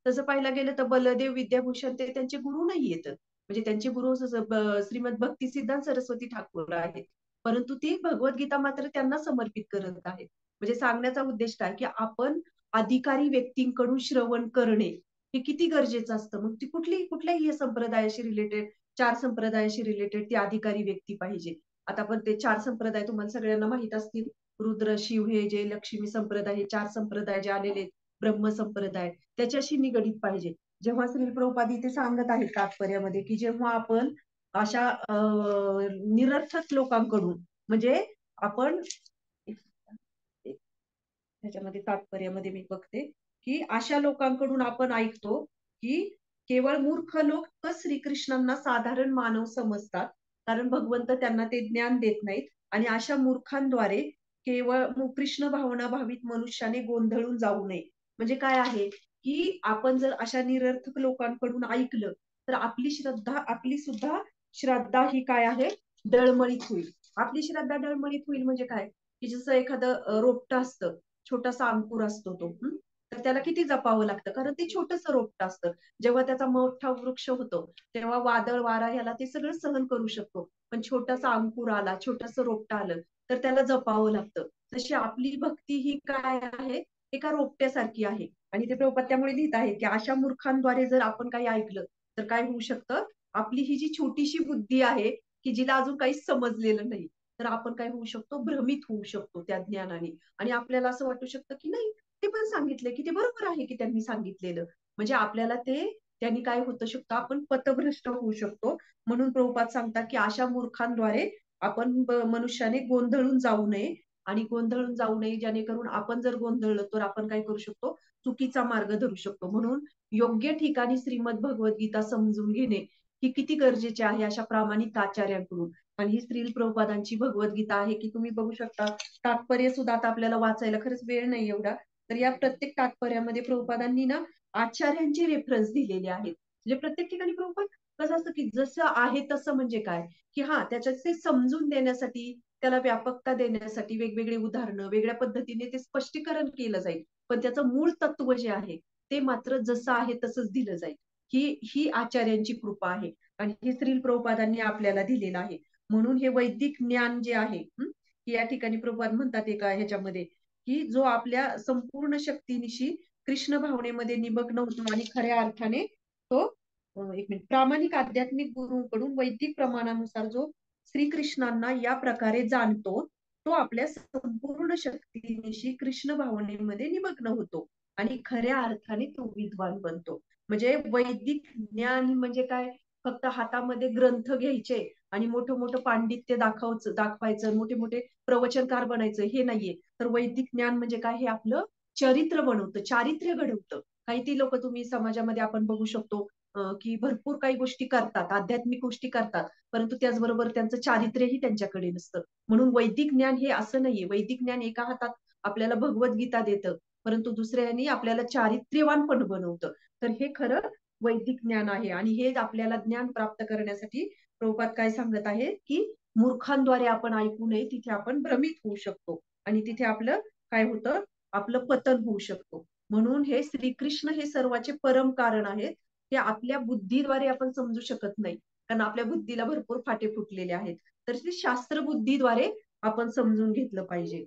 तसं पाहायला गेलं तर बलदेव विद्याभूषण ते त्यांचे गुरु नाही येत, म्हणजे त्यांचे गुरु श्रीमद भक्ती सिद्धांत सरस्वती ठाकूर आहेत, परंतु ती भगवद्गीता मात्र त्यांना समर्पित करत आहेत. म्हणजे सांगण्याचा उद्देश काय की आपण अधिकारी व्यक्तींकडून श्रवण करणे हे किती गरजेचं असतं. मग ती कुठल्याही संप्रदायाशी रिलेटेड, चार संप्रदायाशी रिलेटेड ती अधिकारी व्यक्ती पाहिजे. आता पण ते चार संप्रदाय तुम्हाला सगळ्यांना माहित असतील, रुद्र शिव हे जे लक्ष्मी संप्रदाय, हे चार संप्रदाय जे आलेले, ब्रह्म संप्रदाय त्याच्याशी निगडीत पाहिजे. जेव्हा श्री प्रभुपाद इथे सांगत आहेत तात्पर्यामध्ये की जेव्हा आपण अशा निरर्थक लोकांकडून म्हणजे आपण त्याच्यामध्ये तात्पर्यामध्ये मी बघते की अशा लोकांकडून आपण ऐकतो की केवळ मूर्ख लोक श्रीकृष्णांना साधारण मानव समजतात, कारण भगवंत त्यांना ते ज्ञान देत नाहीत आणि अशा मूर्खांद्वारे केवळ कृष्ण भावना भावित मनुष्याने गोंधळून जाऊ नये. म्हणजे काय आहे, की आपण जर अशा निरर्थक लोकांकडून ऐकलं, तर आपली सुद्धा श्रद्धा ही काय आहे, डळमळीत होईल. आपली श्रद्धा डळमळीत होईल म्हणजे काय, की जसं एखादं रोपटं असतं, छोटासा अंकुर असतो तो. तर त्याला किती जपावं लागतं, कारण ते छोटंसं रोपटं असतं. जेव्हा त्याचा मोठा वृक्ष होतो, तेव्हा वादळ वारा ह्याला ते सगळं सहन करू शकतो. पण छोटासा अंकुर आला, छोटंसं रोपटं आलं, तर त्याला जपावं लागतं. तशी आपली भक्ती ही काय आहे, एका रोपट्यासारखी आहे. आणि ते प्रभुपाद त्यामुळे लिहित आहेत, की अशा मूर्खांद्वारे जर आपण काही ऐकलं, तर काय होऊ शकतं, आपली ही जी छोटीशी बुद्धी आहे, की जिला अजून काहीच समजलेलं नाही, तर आपण काय होऊ शकतो, भ्रमित होऊ शकतो त्या ज्ञानाने. आणि आपल्याला असं वाटू शकतं, की नाही, ते पण सांगितले, की ते बरोबर आहे, की त्यांनी सांगितलेलं. म्हणजे आपल्याला ते त्यांनी काय होतं शकतं, आपण पथभ्रष्ट होऊ शकतो. म्हणून प्रभुपाद सांगतात, की अशा मूर्खांद्वारे आपण मनुष्याने गोंधळून जाऊ नये. आणि गोंधळून जाऊ नये, जेणेकरून आपण जर गोंधळलो तर आपण काय करू शकतो, चुकीचा मार्ग धरू शकतो. म्हणून योग्य ठिकाणी श्रीमद भगवद्गीता समजून घेणे ही किती गरजेचे आहे अशा प्रामाणिक आचार्यांकडून. आणि ही श्रील प्रभुपादांची भगवद्गीता आहे, की तुम्ही बघू शकता, तात्पर्य सुद्धा आता आपल्याला वाचायला खरंच वेळ नाही एवढा. तर या प्रत्येक तात्पर्यामध्ये प्रभुपादांनी ना आचार्यांचे रेफरन्स दिलेले आहेत. म्हणजे प्रत्येक ठिकाणी प्रभुपाद कसं असतं, की जसं आहे तसं म्हणजे काय, की त्याच्यात ते समजून देण्यासाठी, त्याला व्यापकता देण्यासाठी वेगवेगळे उदाहरणं, वेगळ्या पद्धतीने ते स्पष्टीकरण केलं जाईल. पण त्याचं मूळ तत्व जे आहे, ते मात्र जसं आहे तसंच दिलं जाईल. ही ही आचार्यांची कृपा आहे. आणि हे श्रील प्रभुपादांनी आपल्याला दिलेलं आहे. म्हणून हे वैदिक ज्ञान जे आहे, की या ठिकाणी प्रभुपाद म्हणतात एका ह्याच्यामध्ये, की जो आपल्या संपूर्ण शक्तीनिशी कृष्ण भावनेमध्ये निमग्न होतो आणि खऱ्या अर्थाने तो एक मिनिट, प्रामाणिक आध्यात्मिक गुरूकडून वैदिक प्रमाणानुसार जो श्रीकृष्णांना या प्रकारे जाणतो, तो आपल्या संपूर्ण शक्तीनिशी कृष्ण भावनेमध्ये निमग्न होतो आणि खऱ्या अर्थाने तो विद्वान बनतो. म्हणजे वैदिक ज्ञान म्हणजे काय, फक्त हातामध्ये ग्रंथ घ्यायचे आणि मोठं मोठं पांडित्य दाखवायचं, मोठे मोठे प्रवचनकार बनायचं, हे नाहीये. तर वैदिक ज्ञान म्हणजे काय, हे आपलं चरित्र बनवतं, चारित्र्य घडवतं. काही ती लोक तुम्ही समाजामध्ये आपण बघू शकतो, की भरपूर काही गोष्टी करतात, आध्यात्मिक गोष्टी करतात, परंतु त्याचबरोबर त्यांचं चारित्र्यही त्यांच्याकडे नसतं. म्हणून वैदिक ज्ञान हे असं नाहीये. वैदिक ज्ञान एका हातात आपल्याला भगवद्गीता देतं, परंतु दुसऱ्याने आपल्याला चारित्र्यवान पण बनवतं. तर हे खरं वैदिक ज्ञान आहे. आणि हे आपल्याला ज्ञान प्राप्त करण्यासाठी प्रभुपाद काय सांगत आहेत, की मूर्खांद्वारे आपण ऐकू नये, तिथे आपण भ्रमित होऊ शकतो आणि तिथे आपलं काय होतं, आपलं पतन होऊ शकतो. म्हणून हे श्रीकृष्ण हे सर्वाचे परम कारण आहेत. हे आपल्या बुद्धीद्वारे आपण समजू शकत नाही, कारण आपल्या बुद्धीला भरपूर फाटे फुटलेले आहेत. तर ते शास्त्रबुद्धीद्वारे आपण समजून घेतलं पाहिजे.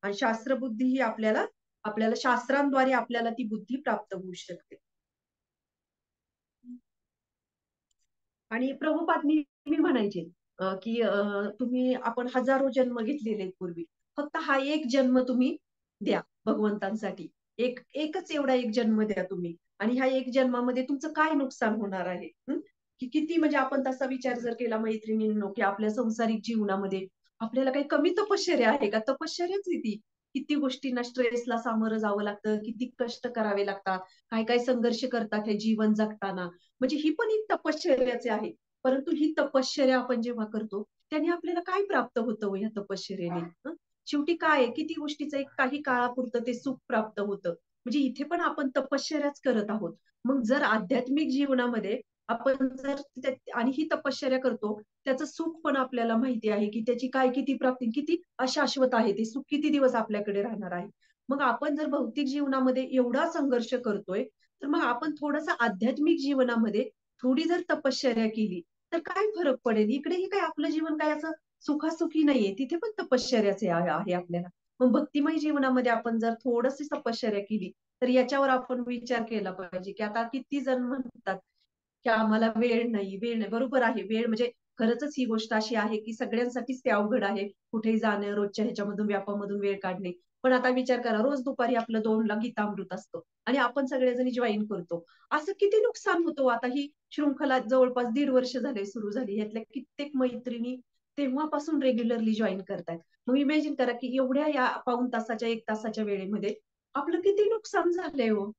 आणि शास्त्रबुद्धी ही आपल्याला आपल्याला शास्त्रांद्वारे आपल्याला ती बुद्धी प्राप्त होऊ शकते. आणि प्रभुपाद नेहमी म्हणायचे, की तुम्ही आपण हजारो जन्म घेतलेले आहेत पूर्वी, फक्त हा एक जन्म तुम्ही द्या भगवंतांसाठी. एकच एवढा एक जन्म द्या तुम्ही. आणि ह्या एक जन्मामध्ये तुमचं काय नुकसान होणार आहे? की किती, म्हणजे आपण तसा विचार जर केला मैत्रिणींनो, की आपल्या संसारिक जीवनामध्ये आपल्याला काही कमी तपश्चर्या आहे का? तपश्चर्याच आहे ती. किती गोष्टींना, स्ट्रेसला सामोरं जावं लागतं, किती कष्ट करावे लागतात, काय काय संघर्ष करतात हे जीवन जगताना. म्हणजे ही पण एक तपश्चर्याचे आहे. परंतु ही तपश्चर्या आपण जेव्हा करतो, त्याने आपल्याला काय प्राप्त होतं हो या तपश्चर्येने? शेवटी काय आहे, किती गोष्टीचं एक काही काळापुरतं ते सुख प्राप्त होतं. म्हणजे इथे पण आपण तपश्चर्याच करत आहोत. मग जर आध्यात्मिक जीवनामध्ये आपण जर आणि ही तपश्चर्या करतो, त्याचं सुख पण आपल्याला माहिती आहे, की त्याची काय किती प्राप्ती, किती अशाश्वत आहे ते सुख, किती दिवस आपल्याकडे राहणार आहे. मग आपण जर भौतिक जीवनामध्ये एवढा संघर्ष करतोय, तर मग आपण थोडासा आध्यात्मिक जीवनामध्ये थोडी जर तपश्चर्या केली, तर काय फरक पडेल? इकडेही काय आपलं जीवन काय असं सुखासुखी नाहीये, तिथे पण तपश्चर्याचे आहे आपल्याला. मग भक्तिमय जीवनामध्ये आपण जर थोडीशी तपश्चर्या केली, तर याच्यावर आपण विचार केला पाहिजे, की आता किती जण म्हणतात, की आम्हाला वेळ नाही. बरोबर आहे, वेळ म्हणजे खरंच ही गोष्ट अशी आहे, की सगळ्यांसाठीच ते अवघड आहे. कुठेही जाणं, रोजच्या ह्याच्यामधून व्यापामधून वेळ काढणे. पण आता विचार करा, रोज दुपारी आपलं 2ला गीतामृत असतं आणि आपण सगळेजणी जॉईन करतो. असं किती नुकसान होतं. आता ही शृंखला जवळपास 1.5 वर्ष झाले सुरू झाली. ह्यातल्या कित्येक मैत्रिणी तेव्हापासून रेग्युलरली जॉईन करतायत. मग इमॅजिन करा, की एवढ्या या पाऊण तासाच्या, 1 तासाच्या वेळेमध्ये आपलं किती नुकसान झालंय हो.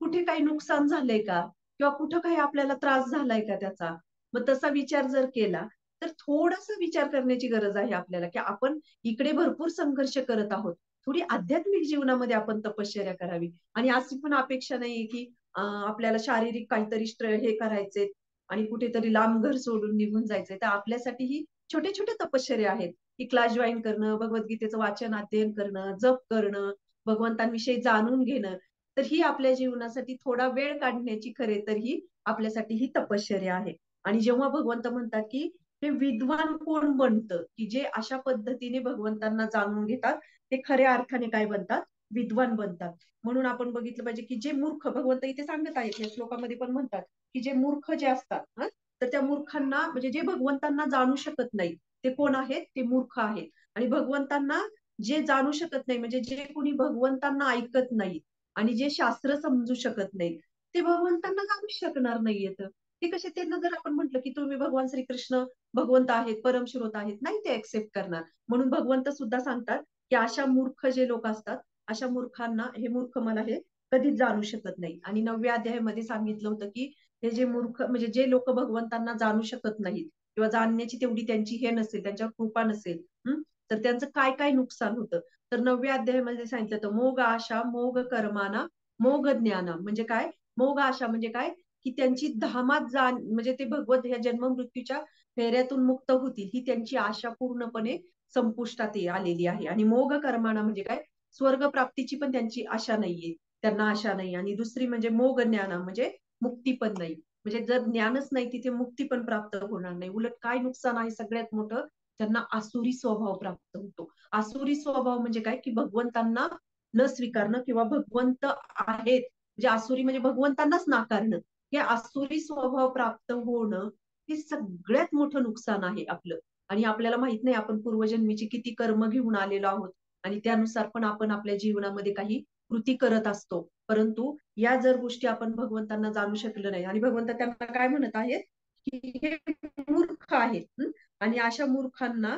कुठे काही नुकसान झालंय का? किंवा कुठं काही आपल्याला त्रास झालाय का त्याचा? मग तसा विचार जर केला, तर थोडासा विचार करण्याची गरज आहे आपल्याला, की आपण इकडे भरपूर संघर्ष करत आहोत. थोडी आध्यात्मिक जीवनामध्ये आपण तपश्चर्या करावी. आणि अशी पण अपेक्षा नाहीये, की आपल्याला शारीरिक काहीतरी हे करायचे आणि कुठेतरी लांब घर सोडून निघून जायचंय. तर आपल्यासाठी ही छोटे-छोटे तपश्चर्या आहेत, की क्लास जॉइन करणं, भगवद्गीतेचं वाचन, अध्ययन करणं, जप करणं, भगवंतांविषयी जाणून घेणं. तर ही आपल्या जीवनासाठी थोडा वेळ काढण्याची खरे तर ही आपल्यासाठी ही तपश्चर्या आहे. आणि जेव्हा भगवंत म्हणतात, की हे विद्वान कोण बनतं, की जे अशा पद्धतीने भगवंतांना जाणून घेतात, ते खऱ्या अर्थाने काय बनतात? विद्वान बनतात. म्हणून आपण बघितलं पाहिजे, की जे मूर्ख भगवंत इथे सांगत आहेत, या श्लोकामध्ये पण म्हणतात, की जे मूर्ख जे असतात, तर त्या मूर्खांना म्हणजे जे भगवंतांना जाणू शकत नाही, ते कोण आहेत? ते मूर्ख आहेत. आणि भगवंतांना जे जाणू शकत नाही, म्हणजे जे कोणी भगवंतांना ऐकत नाही आणि जे शास्त्र समजू शकत नाही, ते भगवंतांना जाणू शकणार नाहीयेत. ते कसे त्यांना जर आपण म्हटलं, की तुम्ही भगवान श्रीकृष्ण भगवंत आहेत, परमश्रोत आहेत, नाही ते ऍक्सेप्ट करणार. म्हणून भगवंत सुद्धा सांगतात, की अशा मूर्ख जे लोक असतात, अशा मूर्खांना हे मूर्ख मला हे कधीच जाणू शकत नाही. आणि 9व्या अध्यायामध्ये सांगितलं होतं, की हे जे मूर्ख म्हणजे जे लोक भगवंतांना जाणू शकत नाहीत किंवा जाणण्याची तेवढी त्यांची हे नसेल, त्यांच्यावर कृपा नसेल, तर त्यांचं काय काय नुकसान होतं. तर 9व्या अध्यायामध्ये सांगितलं होतं, मोग आशा, मोग कर्माना, मोग ज्ञाना. म्हणजे काय? मोग आशा म्हणजे काय? की त्यांची धामात जाण म्हणजे ते भगवत ह्या जन्म मृत्यूच्या फेऱ्यातून मुक्त होतील, ही त्यांची आशा पूर्णपणे संपुष्टात आलेली आहे. आणि मोग कर्माना म्हणजे काय? स्वर्ग प्राप्तीची पण त्यांची आशा नाहीये, त्यांना आशा नाही. आणि दुसरी म्हणजे मोग ज्ञाना म्हणजे मुक्ती पण नाही. म्हणजे जर ज्ञानच नाही तिथे मुक्ती पण प्राप्त होणार नाही. उलट काय नुकसान आहे सगळ्यात मोठं? त्यांना आसुरी स्वभाव प्राप्त होतो. आसुरी स्वभाव म्हणजे काय? की भगवंतांना न स्वीकारणं किंवा भगवंत आहेत म्हणजे आसुरी म्हणजे भगवंतांनाच नाकारणं. हे आसुरी स्वभाव प्राप्त होणं हे सगळ्यात मोठं नुकसान आहे आपलं. आणि आपल्याला माहित नाही आपण पूर्वजन्मीची किती कर्म घेऊन आलेलो आहोत आणि त्यानुसार पण आपण आपल्या जीवनामध्ये काही कृती करत असतो. परंतु या जर गोष्टी आपण भगवंतांना जाणू शकलो नाही आणि भगवंत त्यांना काय म्हणत आहेत, की हे मूर्ख आहेत. आणि अशा मूर्खांना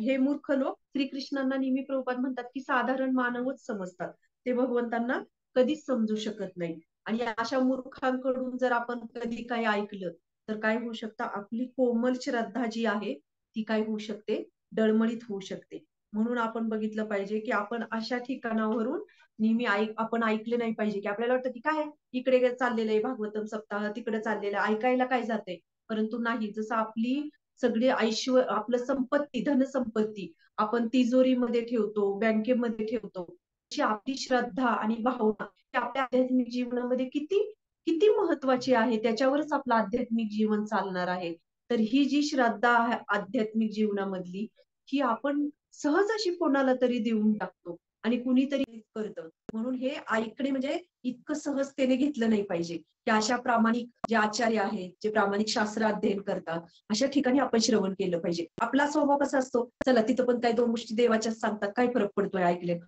हे मूर्ख लोक श्रीकृष्णांना नेहमी प्रभुपाद म्हणतात, की साधारण मानवच समजतात. ते भगवंतांना कधीच समजू शकत नाही. आणि अशा मूर्खांकडून जर आपण कधी काही ऐकलं, तर काय होऊ शकतं? आपली कोमल श्रद्धा जी आहे, ती काय होऊ शकते? डळमळीत होऊ शकते. म्हणून आपण बघितलं पाहिजे, की आपण अशा ठिकाणावरून नेहमी आपण ऐकले नाही पाहिजे, की आपल्याला वाटतं, की काय इकडे चाललेलं आहे भागवतम सप्ताह, तिकडे चाललेलं आहे, ऐकायला काय जाते. परंतु नाही, जसं आपली सगळे आपलं संपत्ती, धनसंपत्ती आपण तिजोरीमध्ये ठेवतो, बँकेमध्ये ठेवतो. अशी आपली श्रद्धा आणि भावना ही आपल्या आध्यात्मिक जीवनामध्ये किती किती महत्वाची आहे, त्याच्यावरच आपलं आध्यात्मिक जीवन चालणार आहे. तर ही जी श्रद्धा आहे आध्यात्मिक जीवनामधली, ही आपण सहज अशी कोणाला तरी देऊन टाकतो आणि कुणीतरी करतं. म्हणून हे ऐकणे म्हणजे इतकं सहजतेने घेतलं नाही पाहिजे, की अशा प्रामाणिक जे आचार्य आहेत, जे प्रामाणिक शास्त्र अध्ययन करतात, अशा ठिकाणी आपण श्रवण केलं पाहिजे. आपला स्वभाव कसा असतो, चला तिथं पण काही दोन गोष्टी देवाच्याच सांगतात, काय फरक पडतोय ऐकले.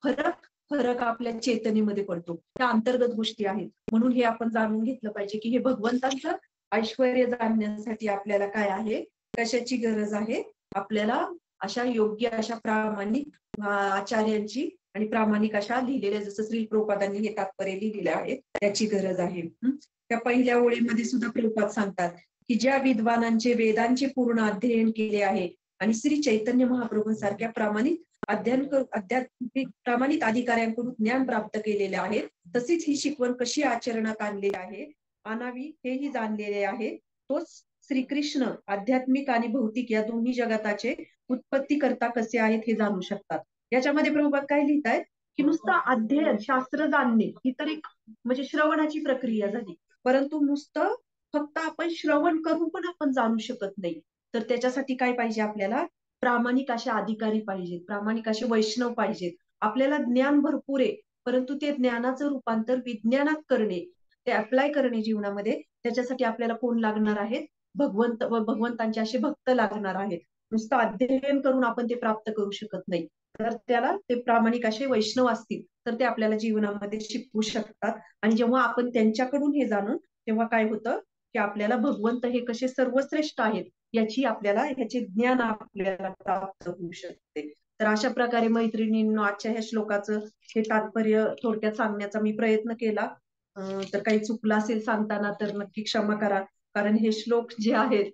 फरक फरक आपल्या चेतनेमध्ये पडतो. त्या अंतर्गत गोष्टी आहेत. म्हणून हे आपण जाणून घेतलं पाहिजे, की हे भगवंतांचं ऐश्वर्य जाणण्यासाठी आपल्याला काय आहे, कशाची गरज आहे. आपल्याला अशा योग्य अशा प्रामाणिक आचार्यांची आणि प्रामाणिक अशा लिहिलेल्या जसं श्री प्रभुपादांनी हे तात्पर्य लिहिलेले आहे त्याची गरज आहे. त्या पहिल्या ओळीमध्ये सुद्धा प्रभुपाद सांगतात, की ज्या विद्वानांचे वेदांचे पूर्ण अध्ययन केले आहे आणि श्री चैतन्य महाप्रभूंसारख्या आध्यात्मिक प्रामाणिक अधिकाऱ्यांकडून ज्ञान प्राप्त केलेले आहे, तशीच ही शिकवण कशी आचरणात आणलेली आहे, आणावी हेही जाणलेले आहे. तोच श्रीकृष्ण आध्यात्मिक आणि भौतिक या दोन्ही जगताचे उत्पत्ती करता कसे आहेत हे जाणू शकतात. याच्यामध्ये प्रभुपाद काय लिहितायत, की नुसतं अध्ययन शास्त्र जाणणे ही तर एक म्हणजे श्रवणाची प्रक्रिया झाली. परंतु नुसतं फक्त आपण श्रवण करून पण आपण जाणू शकत नाही. तर त्याच्यासाठी काय पाहिजे आपल्याला? प्रामाणिक असे अधिकारी पाहिजेत, प्रामाणिक असे वैष्णव पाहिजेत. आपल्याला ज्ञान भरपूर आहे, परंतु ते ज्ञानाचं रूपांतर विज्ञानात करणे, ते अप्लाय करणे जीवनामध्ये, त्याच्यासाठी आपल्याला कोण लागणार आहेत? भगवंत व भगवंतांचे असे भक्त लागणार आहेत. नुसतं अध्ययन करून आपण ते प्राप्त करू शकत नाही. तर त्याला ते प्रामाणिक असे वैष्णव असतील तर ते आपल्याला जीवनामध्ये शिकवू शकतात. आणि जेव्हा आपण त्यांच्याकडून हे जाणून तेव्हा काय होतं, की आपल्याला भगवंत हे कसे सर्वश्रेष्ठ आहेत ह्याचे ज्ञान आपल्याला प्राप्त होऊ शकते. तर अशा प्रकारे मैत्रिणींनो आजच्या ह्या श्लोकाचं हे तात्पर्य थोडक्यात सांगण्याचा मी प्रयत्न केला. तर काही चुकलं असेल सांगताना तर नक्की क्षमा करा. कारण हे श्लोक जे आहेत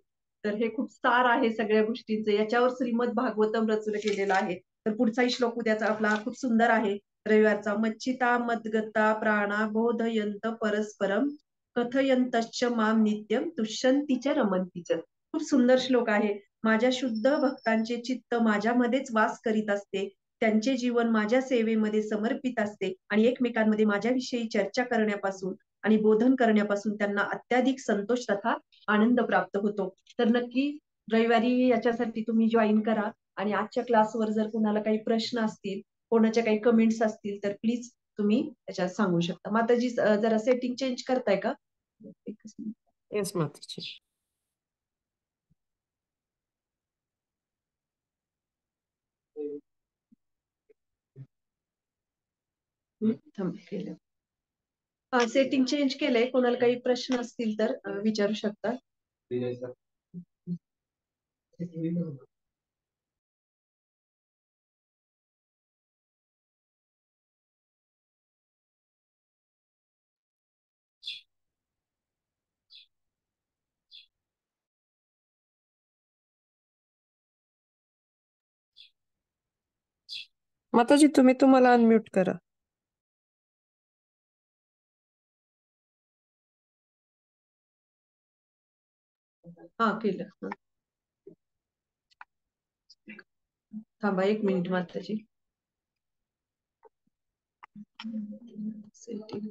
तर हे खूप सार आहे सगळ्या गोष्टींचे. याच्यावर श्रीमद भागवतम रचलं गेलेलं आहे. तर पुढचाही श्लोक उद्याचा आपला खूप सुंदर आहे रविवारचा. मच्छिता मद्गता प्राणा बोधयंत परस्परम कथयंतश्च माम नित्यम तुष्यन्ति च रमन्ति च. खूप सुंदर श्लोक आहे. माझ्या शुद्ध भक्तांचे चित्त माझ्यामध्येच वास करीत असते. त्यांचे जीवन माझ्या सेवेमध्ये समर्पित असते आणि एकमेकांमध्ये माझ्याविषयी चर्चा करण्यापासून आणि बोधन करण्यापासून त्यांना अत्याधिक संतोष तथा आनंद प्राप्त होतो. तर नक्की रविवारी याच्यासाठी तुम्ही जॉईन करा. आणि आजच्या क्लासवर जर कोणाला काही प्रश्न असतील, कोणाच्या काही कमेंट्स असतील तर प्लीज तुम्ही त्याच्यात सांगू शकता. माताजी जरा सेटिंग चेंज करताय का? एकच मिनिट. येस माताजी. थांब, केलं. हा, सेटिंग चेंज केलंय. कोणाला काही प्रश्न असतील तर विचारू शकता. माताजी तुम्ही तुम्हाला अनम्यूट करा. हा, केलं. थांबा 1 मिनिट माताजी. सेटिंग.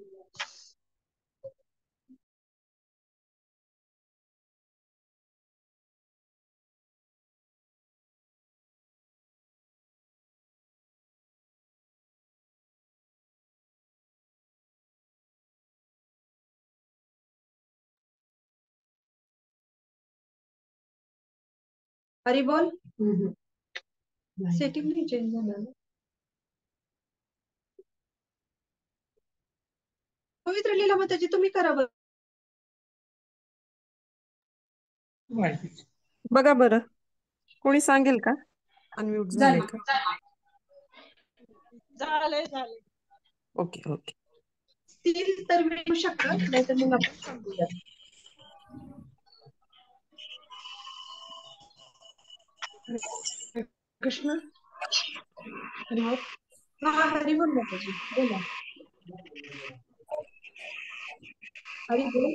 हरी बोल. सेटिंग नाही चेंज झालं ना. पवित्र लीला माताजी तुम्ही करा बरं. बघा बरं, कोणी सांगेल का अनम्यूट झाले का? झालंय. Okay okay. स्टील तर मिळू शकतं, नाहीतर मग आपण सांगूया. कृष्ण हरी बोल. हा, हरी बोल माताजी, बोला. हरी बोल.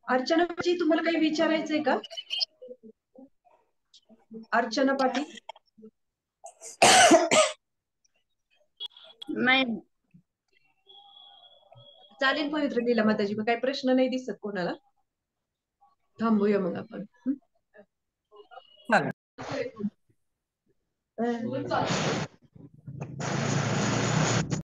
अर्चनाजी तुम्हाला काही विचारायचंय का? अर्चना पाटील. नाही. चालेल पवित्र लीला माताजी, मग काही प्रश्न नाही दिसत कोणाला. थांबूया मग आपण. चालेल. चालेल.